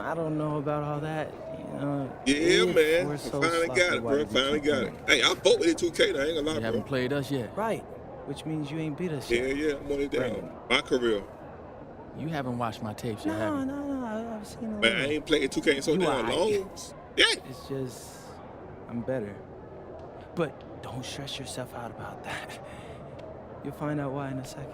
I don't know about all that, you know. Yeah, if man. we're I so finally got sloppy, it, why bro. did you Finally keep got it. playing? Hey, I fought with it 2K. I ain't gonna lie, You bro. haven't played us yet. Right, which means you ain't beat us Yeah, yet. I'm on it down. My career. You haven't watched my tapes yet, have you? No, I've seen a Man, little. I ain't played 2K in so You damn aight. long. Yeah. It's just, I'm better. But don't stress yourself out about that. You'll find out why in a second.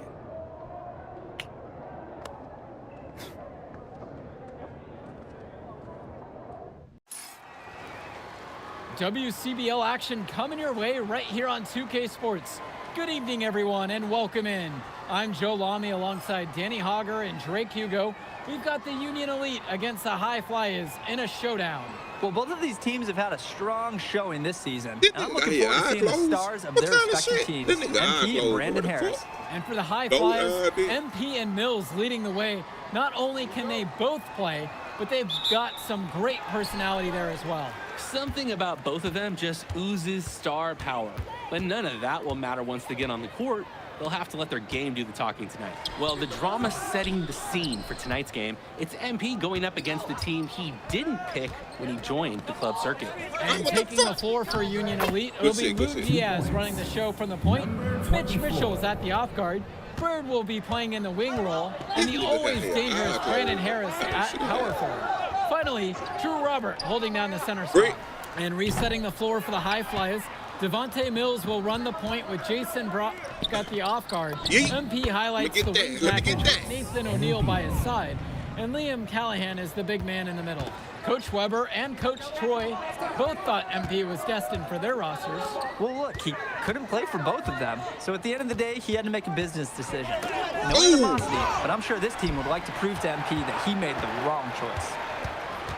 WCBL action coming your way right here on 2K Sports. Good evening, everyone, and welcome in. I'm Joe Lamy alongside Danny Hogger and Drake Hugo. We've got the Union Elite against the High Flyers in a showdown. Well, both of these teams have had a strong showing this season. This And I'm nigga looking got forward to his seeing the eye stars of closed. their What kind of respective shit? teams. This nigga eye MP and closed. Brandon What the Harris. fuck? And for the High Don't Flyers, be. MP and Mills leading the way. Not only can they both play, but they've got some great personality there as well. Something about both of them just oozes star power. But none of that will matter once they get on the court. They'll have to let their game do the talking tonight. Well, the drama setting the scene for tonight's game, it's MP going up against the team he didn't pick when he joined the club circuit. And taking the floor for Union Elite, it'll be Lou Diaz running the show from the point. Mitch Mitchell's at the off guard. Bird will be playing in the wing role, and the always dangerous Brandon Harris at power forward. Finally, Drew Robert holding down the center spot. And resetting the floor for the High Flyers, Devontae Mills will run the point with Jason Brock at the off guard. MP highlights the wing package with Nathan O'Neal by his side, and Liam Callahan is the big man in the middle. Coach Weber and Coach Troy both thought MP was destined for their rosters. Well, look, he couldn't play for both of them. So at the end of the day, he had to make a business decision. No animosity, but I'm sure this team would like to prove to MP that he made the wrong choice.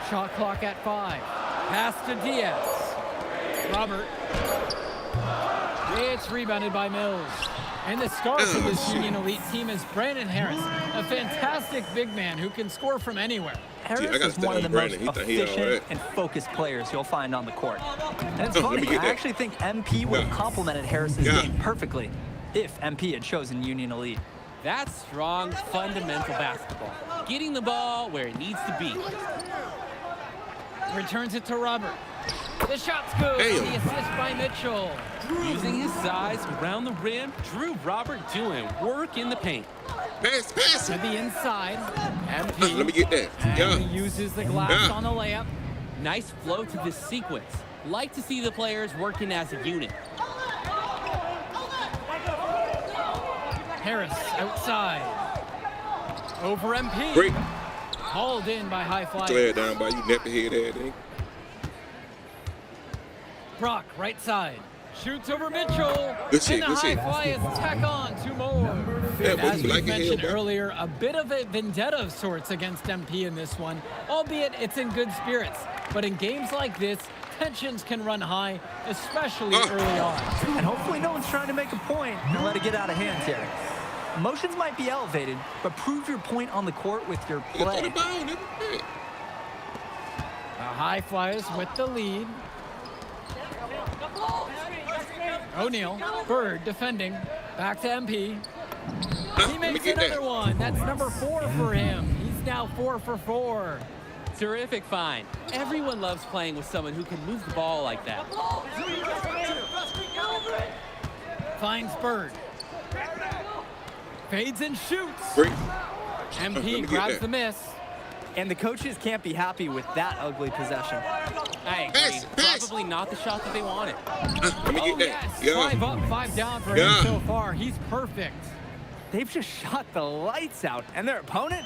Shot clock at 5. Pass to Diaz. Robert. It's rebounded by Mills. And the star for this Union Elite team is Brandon Harris, a fantastic big man who can score from anywhere. Harris is one of the most efficient and focused players you'll find on the court. And it's funny, I actually think MP would have complemented Harris's game perfectly if MP had chosen Union Elite. That's strong, fundamental basketball. Getting the ball where it needs to be. Returns it to Robert. The shot's good. The assist by Mitchell. Using his size around the rim, Drew Robert doing work in the paint. Pass. To the inside. MP. Let me get that. And he uses the glass on the layup. Nice flow to this sequence. Like to see the players working as a unit. Harris outside. Over MP. Great. Hauled in by High Flyers. Glad down by you, nappy head thing. Brock, right side. Shoots over Mitchell. Good shit, and the good High shit. Flyers tack on 2 more. As we mentioned earlier, a bit of a vendetta of sorts against MP in this one, albeit it's in good spirits. But in games like this, tensions can run high, especially early on. And hopefully no one's trying to make a point and let it get out of hand here. Emotions might be elevated, but prove your point on the court with your play. The High Flyers with the lead. O'Neal, Bird defending, back to MP. He makes another one. That's number 4 for him. He's now 4 for 4. Terrific find. Everyone loves playing with someone who can move the ball like that. Finds Bird. Fades and shoots. Great. MP grabs the miss. And the coaches can't be happy with that ugly possession. I agree. Probably not the shot that they wanted. Let me get that. Yes, 5 up, 5 down for him so far. He's perfect. They've just shot the lights out, and their opponent,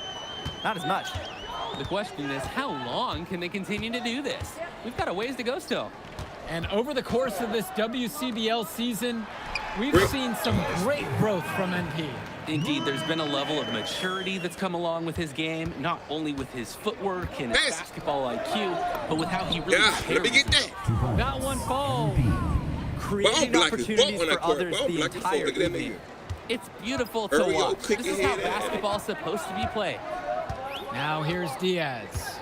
not as much. The question is, how long can they continue to do this? We've got a ways to go still. And over the course of this WCBL season, we've seen some great growth from MP. Indeed, there's been a level of maturity that's come along with his game, not only with his footwork and his basketball IQ, but with how he really Let me get that. That one falls. Creating opportunities for others the entire evening. It's beautiful to watch. This is how basketball's supposed to be played. Now here's Diaz.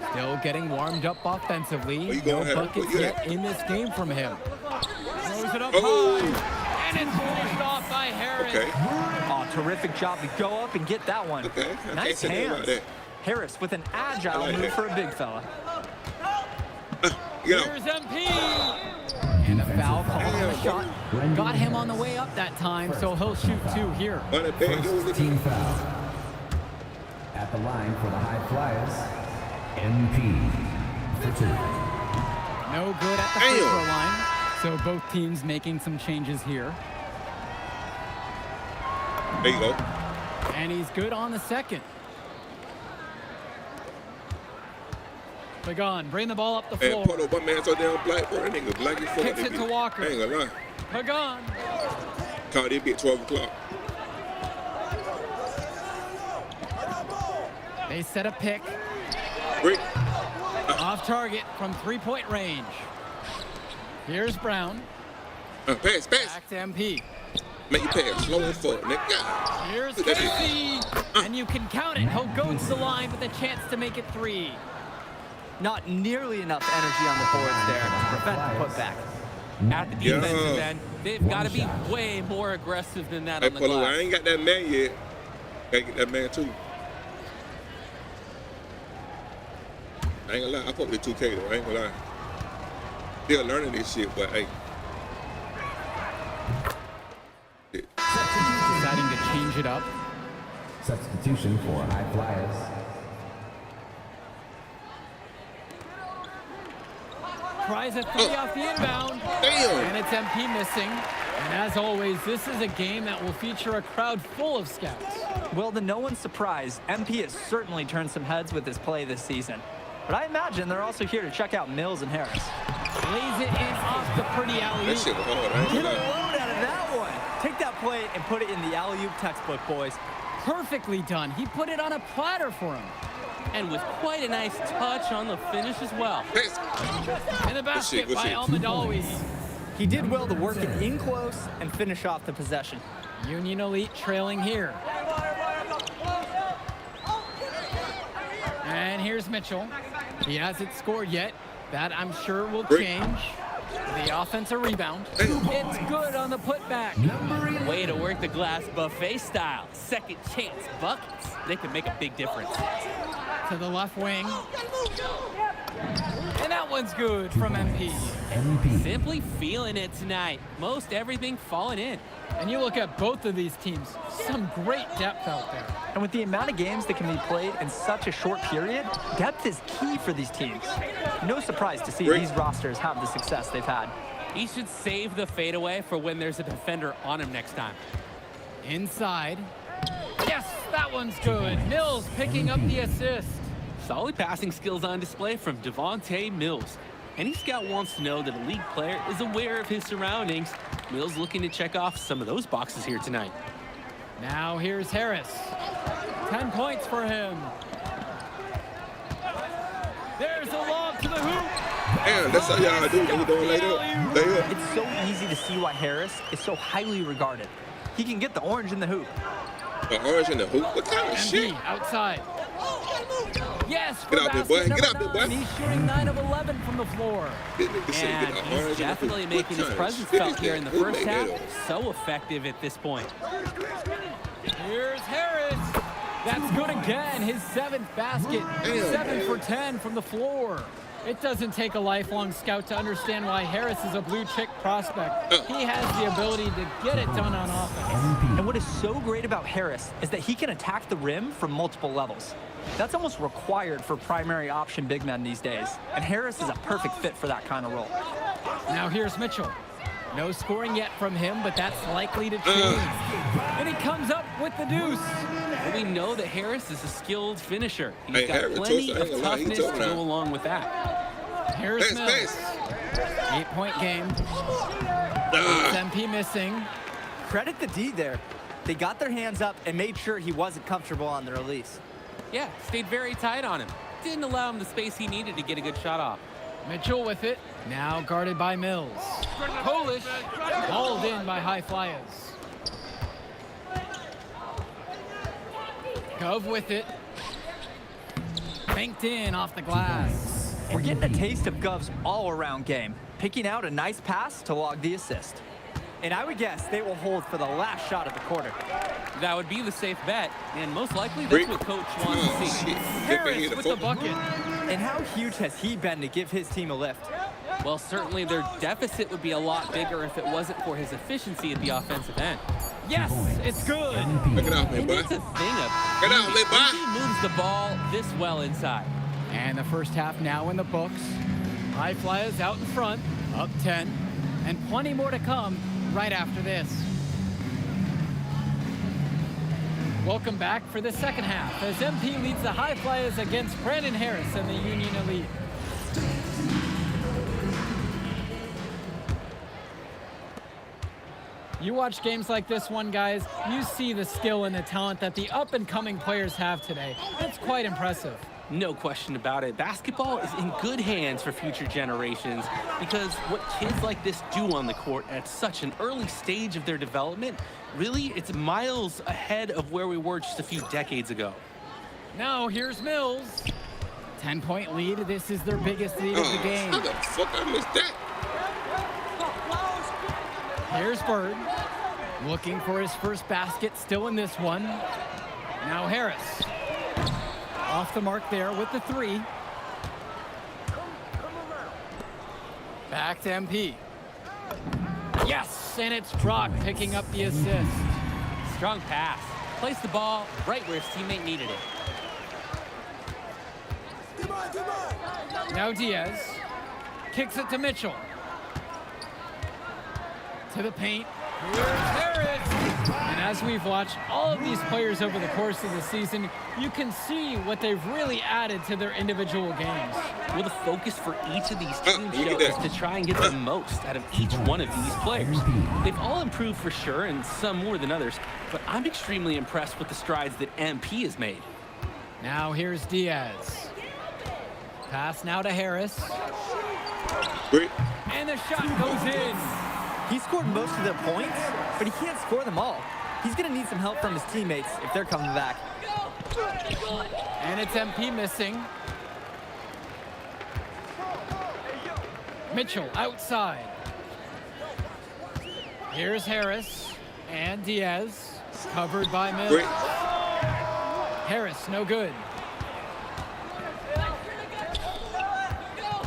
Still getting warmed up offensively. No buckets yet in this game from him. Throws it up high. And it's finished off by Harris. Oh, terrific job to go up and get that one. Nice hands. Harris with an agile move for a big fella. Here's MP. And a foul call on the shot. Got him on the way up that time, so he'll shoot 2 here. First team foul. At the line for the High Flyers, MP for 2. No good at the free throw line. So both teams making some changes here. There you go. And he's good on the second. Pagan, bring the ball up the floor. Hey, put up one man so damn black, bro. That nigga black as fuck. Kicks it to Walker. I ain't gonna lie. Pagan. Caught this bitch 12 o'clock. They set a pick. Great. Off target from 3-point range. Here's Brown. Pass. Back to MP. Make you pass. Slow and fuck, nigga. Here's Casey. And you can count it. He'll go to the line with a chance to make it 3. Not nearly enough energy on the boards there to prevent the putback. At the defensive end, they've got to be way more aggressive than that on the glass. I ain't got that man yet. Gotta get that man too. I ain't gonna lie, I fuck with 2K though, I ain't gonna lie. Still learning this shit, but hey. Deciding to change it up. Substitution for High Flyers. Tries a 3 off the inbound. And it's MP missing. And as always, this is a game that will feature a crowd full of scouts. Well, to no one's surprise, MP has certainly turned some heads with his play this season. But I imagine they're also here to check out Mills and Harris. Lays it in off the pretty alley-oop. That shit was hard, I ain't Get a gonna lie. load out of that one. Take that play and put it in the alley-oop textbook, boys. Perfectly done. He put it on a platter for him. And with quite a nice touch on the finish as well. And the basket by Almadawi. He did well to work it in close and finish off the possession. Union Elite trailing here. And here's Mitchell. He hasn't scored yet. That, I'm sure, will change. The offensive rebound. It's good on the putback. Way to work the glass buffet style. Second chance buckets. They can make a big difference. To the left wing. And that one's good from MP. Simply feeling it tonight. Most everything falling in. And you look at both of these teams, some great depth out there. And with the amount of games that can be played in such a short period, depth is key for these teams. No surprise to see these rosters have the success they've had. He should save the fadeaway for when there's a defender on him next time. Inside. Yes, that one's good. Mills picking up the assist. Solid passing skills on display from Devontae Mills. Any scout wants to know that a league player is aware of his surroundings. Mills looking to check off some of those boxes here tonight. Now here's Harris. 10 points for him. There's a lob to the hoop. Damn, that's how y'all do when you're doing lay up. It's so easy to see why Harris is so highly regarded. He can get the orange in the hoop. The orange in the hoop? What kind of shit? Outside. Yes, get out there, boy. Get out there, boy. He's shooting 9 of 11 from the floor. And he's definitely making his presence felt here in the first half. So effective at this point. Here's Harris. That's good again. His 7th basket. 7 for 10 from the floor. It doesn't take a lifelong scout to understand why Harris is a blue chip prospect. He has the ability to get it done on offense. And what is so great about Harris is that he can attack the rim from multiple levels. That's almost required for primary option big men these days. And Harris is a perfect fit for that kind of role. Now here's Mitchell. No scoring yet from him, but that's likely to change. And he comes up with the deuce. And we know that Harris is a skilled finisher. He's Hey, got Harris, plenty I ain't of gonna lie, he toughness to tough now. go along with that. Here's Mills. Pace. 8-point game. MP missing. Credit the D there. They got their hands up and made sure he wasn't comfortable on the release. Yeah, stayed very tight on him. Didn't allow him the space he needed to get a good shot off. Mitchell with it. Now guarded by Mills. Polish. Hauled in by High Flyers. Gove with it. Banked in off the glass. We're getting a taste of Gov's all-around game, picking out a nice pass to log the assist. And I would guess they will hold for the last shot of the quarter. That would be the safe bet, and most likely that's what Coach wants to see. Harris with the bucket. And how huge has he been to give his team a lift? Well, certainly their deficit would be a lot bigger if it wasn't for his efficiency at the offensive end. Yes, it's good. Look it out, man, And boy. it's a thing of Get out, little boy. he moves the ball this well inside. And the first half now in the books. High Flyers out in front, up 10, and plenty more to come right after this. Welcome back for the second half as MP leads the High Flyers against Brandon Harris and the Union Elite. You watch games like this one, guys, you see the skill and the talent that the up-and-coming players have today. It's quite impressive. No question about it. Basketball is in good hands for future generations because what kids like this do on the court at such an early stage of their development, really, it's miles ahead of where we were just a few decades ago. Now here's Mills. 10-point lead. This is their biggest lead of the game. How the fuck I missed that? Here's Bird. Looking for his first basket, still in this one. Now Harris. Off the mark there with the 3. Back to MP. Yes, and it's Brock picking up the assist. Strong pass. Placed the ball right where his teammate needed it. Now Diaz. Kicks it to Mitchell. To the paint. Here's Harris. And as we've watched all of these players over the course of the season, you can see what they've really added to their individual games. Well, the focus for each of these team shows is to try and get the most out of each one of these players. They've all improved for sure, and some more than others, but I'm extremely impressed with the strides that MP has made. Now here's Diaz. Pass now to Harris. Great. And the shot goes in. He scored most of their points, but he can't score them all. He's going to need some help from his teammates if they're coming back. And it's MP missing. Mitchell outside. Here's Harris and Diaz, covered by Mills. Great. Harris, no good.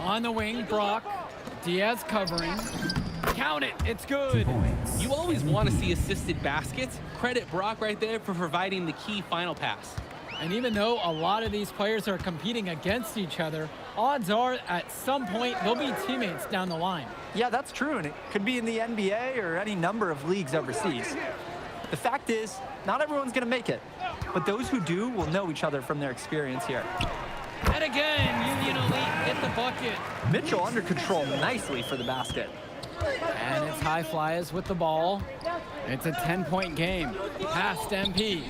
On the wing, Brock. Diaz covering. Count it, it's good. You always want to see assisted baskets. Credit Brock right there for providing the key final pass. And even though a lot of these players are competing against each other, odds are at some point they'll be teammates down the line. Yeah, that's true, and it could be in the NBA or any number of leagues overseas. The fact is, not everyone's going to make it, but those who do will know each other from their experience here. And again, Union Elite get the bucket. Mitchell under control nicely for the basket. And it's High Flyers with the ball. It's a 10-point game. Past MP.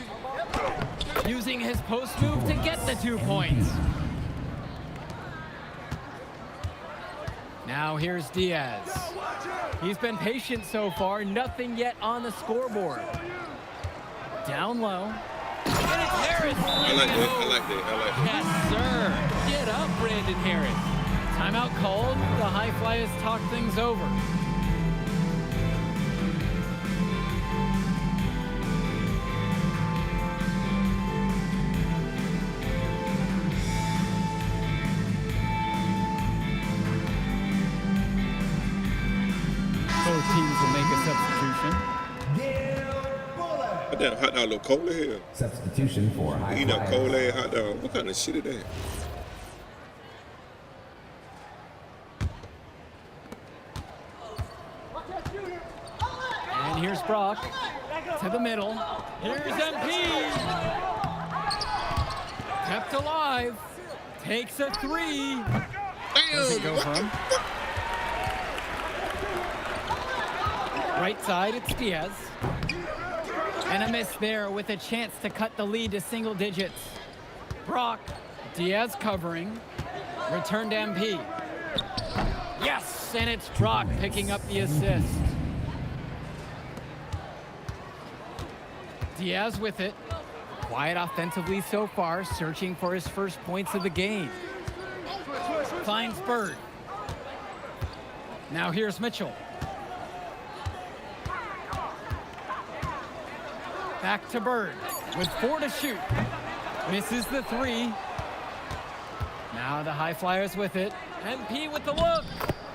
Using his post move to get the 2 points. Now here's Diaz. He's been patient so far. Nothing yet on the scoreboard. Down low. And it's Harris. I like that. I like that. I like that. Yes, sir. Get up, Brandon Harris. Timeout called. The High Flyers talk things over. Both teams will make a substitution. That damn hot dog look cold as hell. Substitution for high Eating a flyers. cold ass hot dog. What kind of shit is that? And here's Brock to the middle. Here's MP. Kept alive. Takes a three. Doesn't go for him. Right side, it's Diaz. And a miss there with a chance to cut the lead to single digits. Brock, Diaz covering. Return to MP. Yes, and it's Brock picking up the assist. Diaz with it. Quiet offensively so far, searching for his first points of the game. Finds Bird. Now here's Mitchell. Back to Bird with 4 to shoot. Misses the three. Now the High Flyers with it. MP with the look.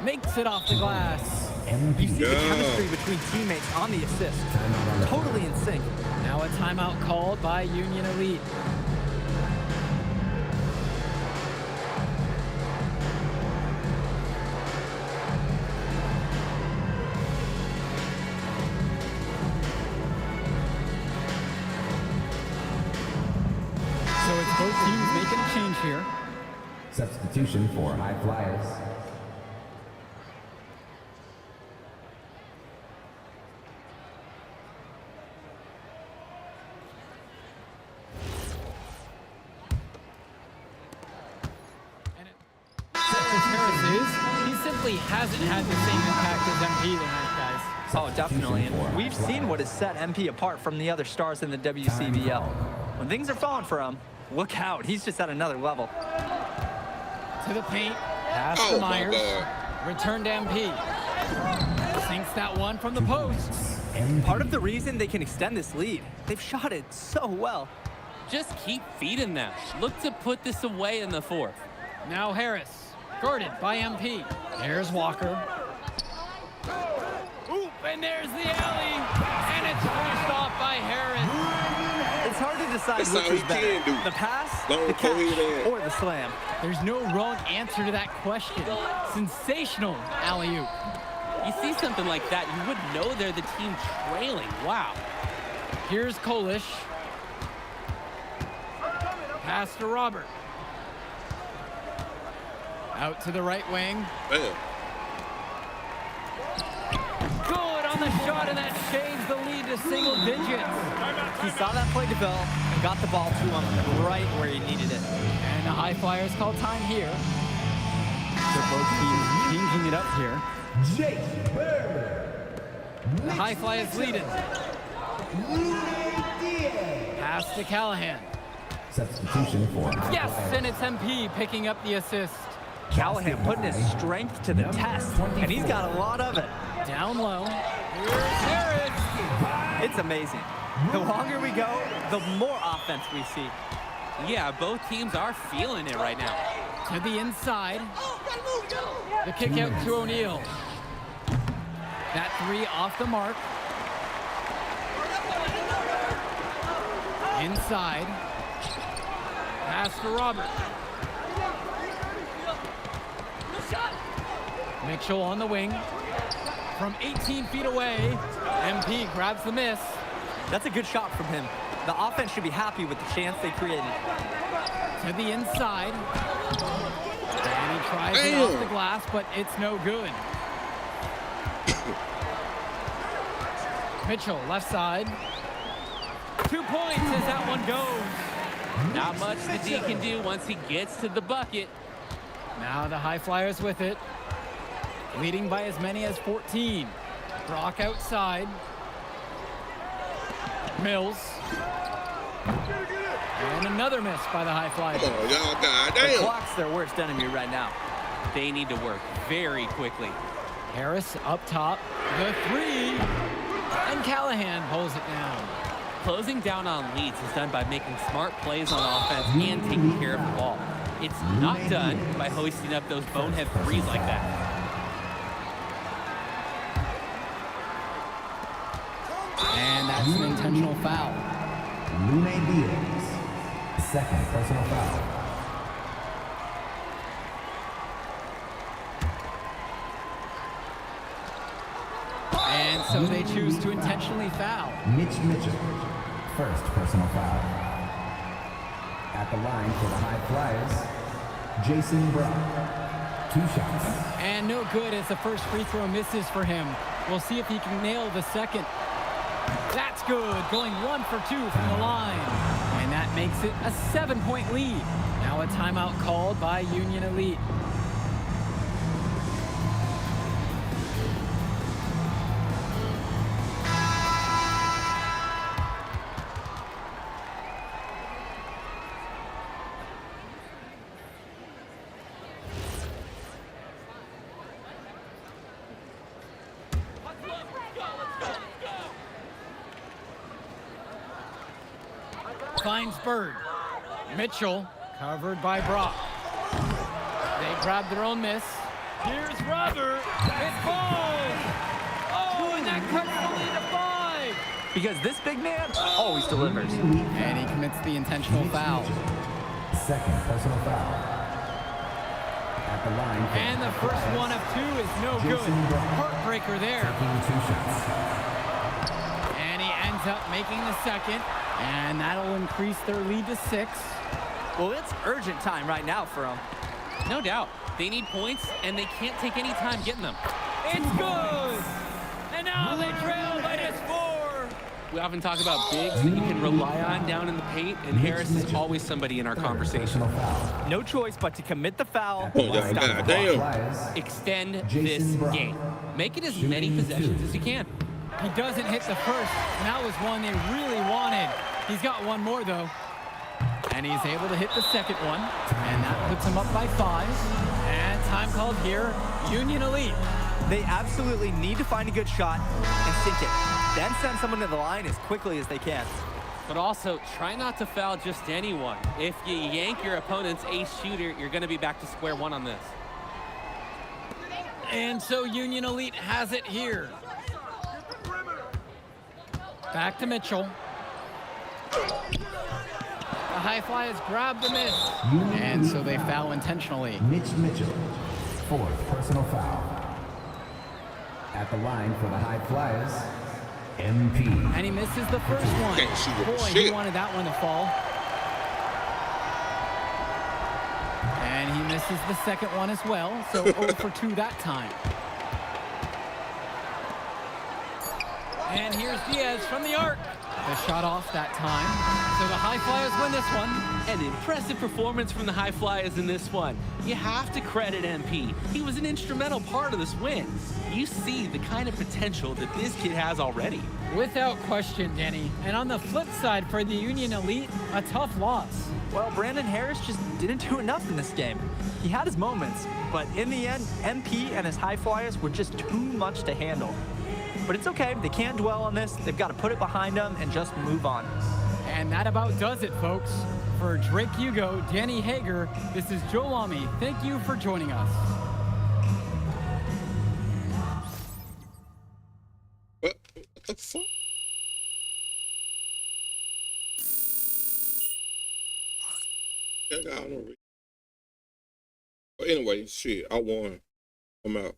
Makes it off the glass. You see the chemistry between teammates on the assist. Totally in sync. Now a timeout called by Union Elite. So it's both teams making a change here. Substitution for high flyers. He simply hasn't had the same impact as MP tonight, guys. Oh, definitely. And we've seen what has set MP apart from the other stars in the WCBL. When things are falling for him, look out. He's just at another level. To the paint. Pass to Myers. Return to MP. Sinks that one from the post. Part of the reason they can extend this lead, they've shot it so well. Just keep feeding them. Look to put this away in the fourth. Now Harris. Guarded by MP. There's Walker. Oop, and there's the alley. And it's finished off by Harris. It's hard to decide That's which all is he better. can do. The pass, Long the before he catch, land. or the slam. There's no wrong answer to that question. Sensational alley-oop. You see something like that, you would know they're the team trailing. Wow. Here's Kolish. Pass to Robert. Out to the right wing. Damn. Good on the shot, and that changed the lead to single digits. He saw that play develop and got the ball to him right where he needed it. And the High Flyers call time here. So both teams changing it up here. The High Flyers leading. Pass to Callahan. Substitution for Yes, and it's MP picking up the assist. Callahan putting his strength to the test, and he's got a lot of it. Down low. Here's Harris. It's amazing. The longer we go, the more offense we see. Yeah, both teams are feeling it right now. To the inside. The kick out to O'Neal. That three off the mark. Inside. Pass to Robert. Mitchell on the wing. From 18 feet away, MP grabs the miss. That's a good shot from him. The offense should be happy with the chance they created. To the inside. And he tries it off the glass, but it's no good. Mitchell, left side. 2 points as that one goes. Not much the D can do once he gets to the bucket. Now the High Flyers with it. Leading by as many as 14. Brock outside. Mills. And another miss by the High Flyers. Oh, y'all The goddamn. clock's their worst enemy right now. They need to work very quickly. Harris up top. The three. And Callahan pulls it down. Closing down on leads is done by making smart plays on offense and taking care of the ball. It's not done by hoisting up those bonehead threes like that. intentional foul. Lune Diaz. Second personal foul. And so they choose to intentionally foul. Mitch Mitchell. First personal foul. At the line for the High Flyers, Jason Brown. 2 shots. And no good as the first free throw misses for him. We'll see if he can nail the second. That's good, going 1 for 2 from the line. And that makes it a 7-point lead. Now a timeout called by Union Elite. Finds Bird. Mitchell covered by Brock. They grab their own miss. Here's Robert. It falls. Oh, and that cuts the lead to 5. Because this big man always delivers. And he commits the intentional foul. Second personal foul. At the line. And the first one of 2 is no good. Heartbreaker there. Taking 2 shots. And he ends up making the second. And that'll increase their lead to 6. Well, it's urgent time right now for them. No doubt. They need points, and they can't take any time getting them. It's good! And now they trail by just 4. We often talk about bigs that you can rely on down in the paint, and Harris is always somebody in our conversation. No choice but to commit the foul. Oh, yeah, God damn. Extend this game. Make it as many possessions as you can. He doesn't hit the first, and that was one they really wanted. He's got one more, though. And he's able to hit the second one, and that puts him up by 5. And time called here, Union Elite. They absolutely need to find a good shot and sink it. Then send someone to the line as quickly as they can. But also, try not to foul just anyone. If you yank your opponent's ace shooter, you're going to be back to square one on this. And so Union Elite has it here. Back to Mitchell. The High Flyers grab the miss. And so they foul intentionally. Mitch Mitchell. Fourth personal foul. At the line for the High Flyers, MP. And he misses the first one. Can't shoot with Boy, shit. he wanted that one to fall. And he misses the second one as well. So 0 for 2 that time. And here's Diaz from the arc. The shot off that time. So the High Flyers win this one. An impressive performance from the High Flyers in this one. You have to credit MP. He was an instrumental part of this win. You see the kind of potential that this kid has already. Without question, Danny. And on the flip side for the Union Elite, a tough loss. Well, Brandon Harris just didn't do enough in this game. He had his moments, but in the end, MP and his High Flyers were just too much to handle. But it's okay. They can't dwell on this. They've got to put it behind them and just move on. And that about does it, folks. For Drake Hugo, Danny Hager, this is Joe Lamy. Thank you for joining us. What the fuck? I don't know. But anyway, shit, I won. I'm out.